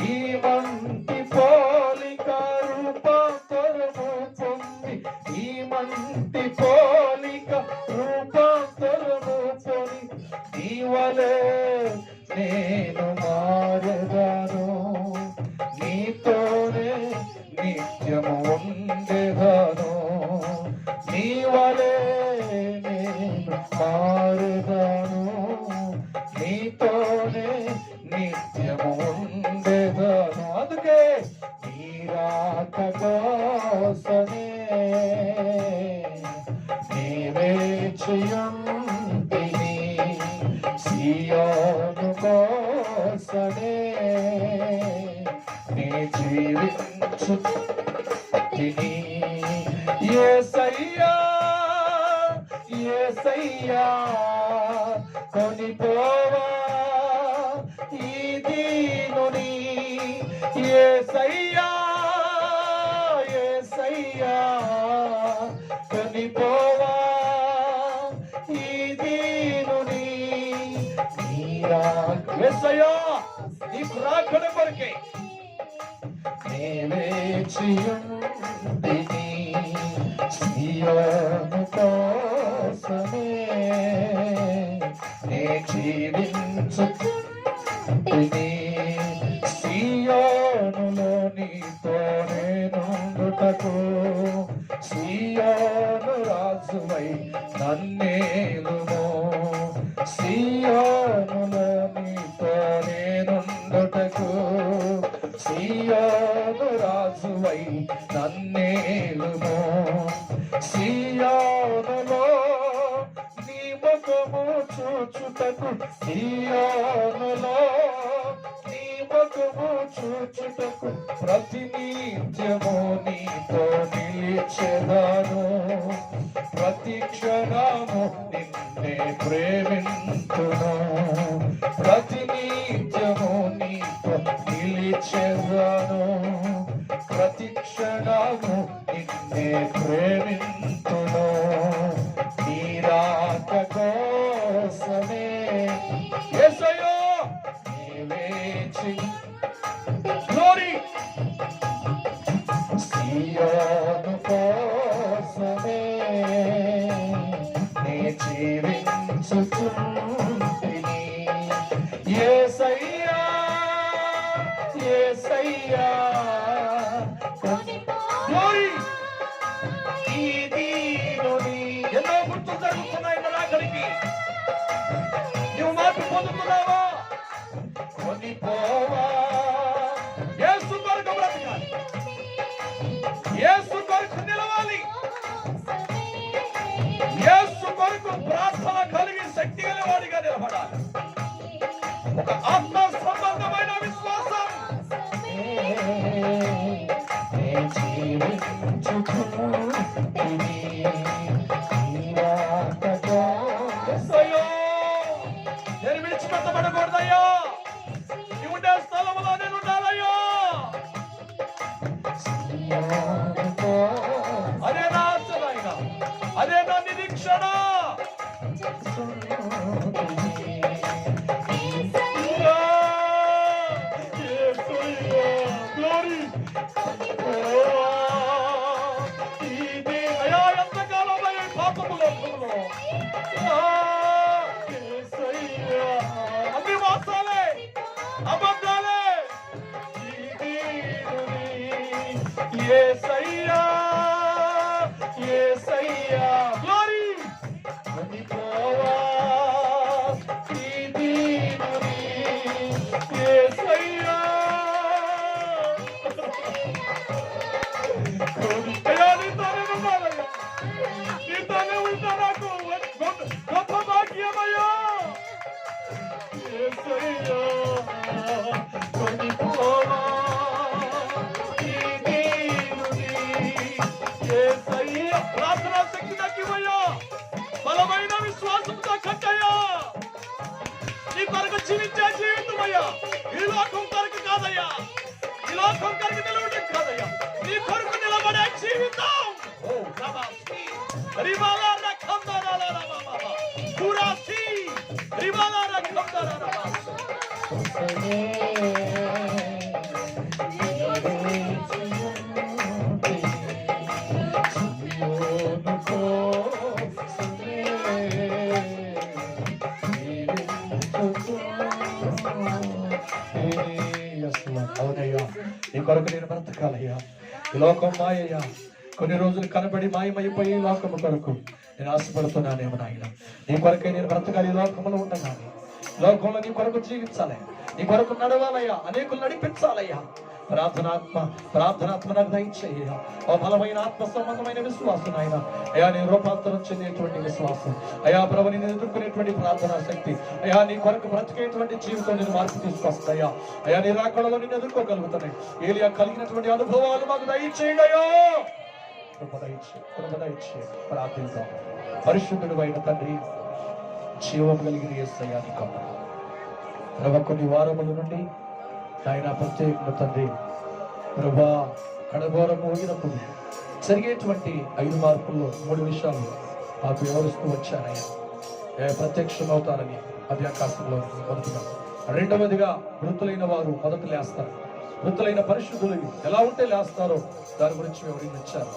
ఈ మంటి పోలిక రూపాంతరము పొంది, ఈ మంటి పోలిక రూపాంతరము పొంది, నీ వలె నేను మారెదను, నీతోనే నిత్యము ఉండెదను, నీ వలె నేను మారెదను, నీతోనే నిత్యము ఉండెదను. అందుకే నీ రాక కోసమే నీ వేచియుంటిని, సియోను కోసమే నీ జీవించుటిని. యేసయ్యా యేసయ్యా కొనిపోవా ఈ దీనుని, యేసయ్యా యేసయ్యా కొనిపోవా ఈ దీనుని, నీ రాక యేసయ్యా నీకు రాకడ కొరకే నీ వేచియుంటిని, సియోను కోసమే నీ జీవించుటిని, సియోనులో నీతో నేనుండుటకు, సియోను రాజువై నన్నేలుము, సియోనులో నీతో నేనుండుటకు, సియోను రాజువై నన్నేలుము, సియోనులో నీ ముఖము చూచుటకు, సియోనులో నీ ముఖము చూచుటకు ప్రతినిత్యము నీతో నిలిచెదను, ప్రతి క్షణము ప్రేమింతును, ప్రతినిత్యము నీతో నిలిచెదను, ప్రతి క్షణము నిన్నే ప్రేమింతును, నీ రాక కోసమే యేసయ్యా వేచి గ్లోరీ సియోను కోసమే నే జీవించుచుంటిని, యేసయ్యా యేసయ్యా గ్లోరీ ఈ దీనుని ఎన్నో గుర్తు జరుగుతున్నాయి నా రాకడికి, నువ్వు మార్పు పొందుతున్నావా? కొనిపోవా యేసు కొరకు బ్రతకాలి, యేసు కొరకు నిలవాలి, యేసు కొరకు ప్రార్థన కలిగి శక్తి గలవాడిగా నిలబడాలి. ఒక ఆత్మ సంబంధమైన విశ్వాసం నేను విడిచిపెట్టబడకూడదయ్యా, నువ్వు ఉండే స్థలంలో నేను ఉండాలయ్యా. అదే నా ఆశ నాయనా, అదే నా నిరీక్షణ. అయ్యా ఎంతకాలం పాపములో అన్ని మోసాలే అబద్ధాలే, యేసయ్యా యేసయ్యా గ్లోరీ కొనిపోవా ఈ దీనుని, యేసయ్యా అయ్యా నీతోనే ఉండాలయ్యా, నీతోనే ఉంటా, నాకు గొప్ప భాగ్యమయ్యా. యేసయ్యా కొనిపోవా ఈ దీనుని, యేసయ్యా ప్రార్థనా శక్తి తగ్గిపోయా, బలమైన విశ్వాసంతో కట్టయ్యా, నీ కొరకు జీవించే జీవితమయ్యా, ఈ లోకం కొరకు కాదయ్యా, ఈ లోకం కొరకు నిలబడి కాదయ్యా, నీ కొరకు నిలబడే జీవితం. ఓ నమస్తే రివాలా రఖందరాలా బాబా పురాసి రివాలా రఖందరాలా అవునయ్యా, నీ కొరకు నేను బ్రతకాలయ్యా. ఈ లోకం మాయయ్యా, కొన్ని రోజులు కనబడి మాయమైపోయి ఈ లోకము కొరకు నేను ఆశపడుతున్నానేమో నాయన. నీ కొరకే నేను బ్రతకాలి, ఈ లోకంలో ఉండగాని లోకంలో నీ కొరకు జీవించాలి, నీ కొరకు నడవాలయ్యా, అనేకులు నడిపించాలయ్యా. ప్రార్థనాత్మ నాకు దయచేయ్యా. ఓ బలమైన ఆత్మ సంబంధమైన విశ్వాసం ఆయన అయ్యా, నీ రూపాంతరం చెందేటువంటి విశ్వాసం అయ్యా, ప్రభు నేను ఎదుర్కొనేటువంటి ప్రార్థనా శక్తి అయ్యా, నీ కొరకు బ్రతికేటువంటి జీవితం నేను మార్పు తీసుకొస్తాయా అయ్యా, నీ రాకడలో నేను ఎదుర్కోగలుగుతాను. ఏలియా కలిగినటువంటి అనుభవాలు మాకు దయచేయండి అయ్యా, ప్రార్థిద్దాం. పరిశుద్ధుడు అయిన తండ్రి, జీవం కలిగిన యేసయ్యా నీకు ప్రభు, కొన్ని వారముల నుండి ఆయన ప్రత్యేకంగా తండ్రి ప్రభా కడగోరం మోగినప్పుడు జరిగేటువంటి 5 మార్పుల్లో 3 విషయాలు మాకు వివరిస్తూ వచ్చారయ్యా. ప్రత్యక్షమవుతారని అది ఆకాశంలో మొదటిగా, రెండవదిగా మృతులైన వారు మొదట లేస్తారు, మృతులైన పరిశుద్ధులు ఎలా ఉంటే లేస్తారో దాని గురించి వివరించారు.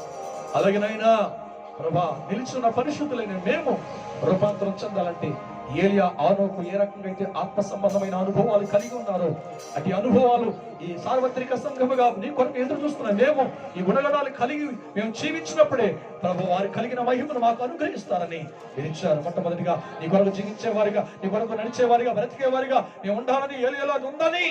అలాగేనైనా ప్రభా నిలిచిన పరిశుద్ధులైన మేము రూపాంతరం చెందాలంటే ఏలియా ఆనోకు ఏ రకంగా అయితే ఆత్మ సంబంధమైన అనుభవాలు కలిగి ఉన్నారో అటు అనుభవాలు ఈ సార్వత్రిక సంఘముగా నీ కొరకు ఎదురు చూస్తున్నాం. మేము ఈ గుణగణాలు కలిగి మేము జీవించినప్పుడే ప్రభు వారు కలిగిన మహిమను మాకు అనుగ్రహిస్తారని విధించారు. మొట్టమొదటిగా నీ కొరకు జీవించేవారిగా, నీ కొరకు నడిచేవారిగా, బ్రతికేవారిగా మేము ఉండాలని ఏలియాలో ఉందని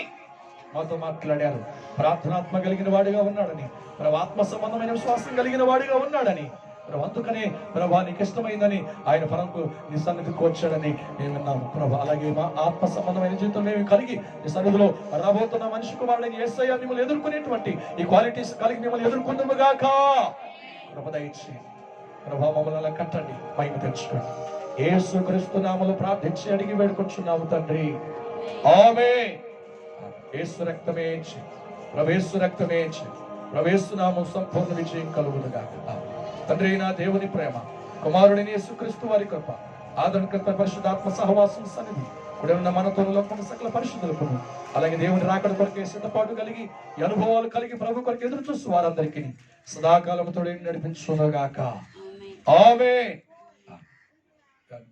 మాతో మాట్లాడారు. ప్రార్థనాత్మ కలిగిన వాడిగా ఉన్నాడని, ప్రభు ఆత్మ సంబంధమైన విశ్వాసం కలిగిన వాడిగా ఉన్నాడని, ప్రభు అందుకనే ప్రభు నీకు ఇష్టమైందని ఆయన పరంకు నీ సన్నిధికి వచ్చాడని మేము విన్నాము. ప్రభు అలాగే మా ఆత్మ సంబంధమైన జీవితం మేము కలిగి నీ సన్నిధిలో రాబోతున్న మనిషి కుమారుడిని యేసయ్య మిమ్మల్ని ఎదుర్కొనేటువంటి ఈ క్వాలిటీస్ కలిగి మిమ్మల్ని ఎదుర్కొందుముగాక. ప్రభు దయచేసి ప్రభు మమ్మల్ని కట్టండి, మహిమ తెచ్చుకోండి. యేసుక్రీస్తు నామములో ప్రార్థించి అడిగి వేడుకొచ్చున్నాము తండ్రి, ఆమేన్. యేసు రక్తమే జయం, ప్రభు యేసు రక్తమే జయం, ప్రభు యేసు నామం సంపూర్ణ విజయం కలుగునుగాక. తండ్రి నా దేవుని ప్రేమ, కుమారుడిని యేసుక్రీస్తు వారి కృప, ఆదరణకర్త పరిశుద్ధాత్మ సహవాసం సన్నిధి కూడా ఉన్న మనతో లోకం సకల పరిశుద్ధులకు, అలాగే దేవుని రాకడ కొరకే సిద్ధపాటు కలిగి ఈ అనుభవాలు కలిగి ప్రభు కొరకు ఎదురు చూస్తూ వారందరికీ సదాకాలముతో నడిపించుగాక. ఆమేన్. God bless.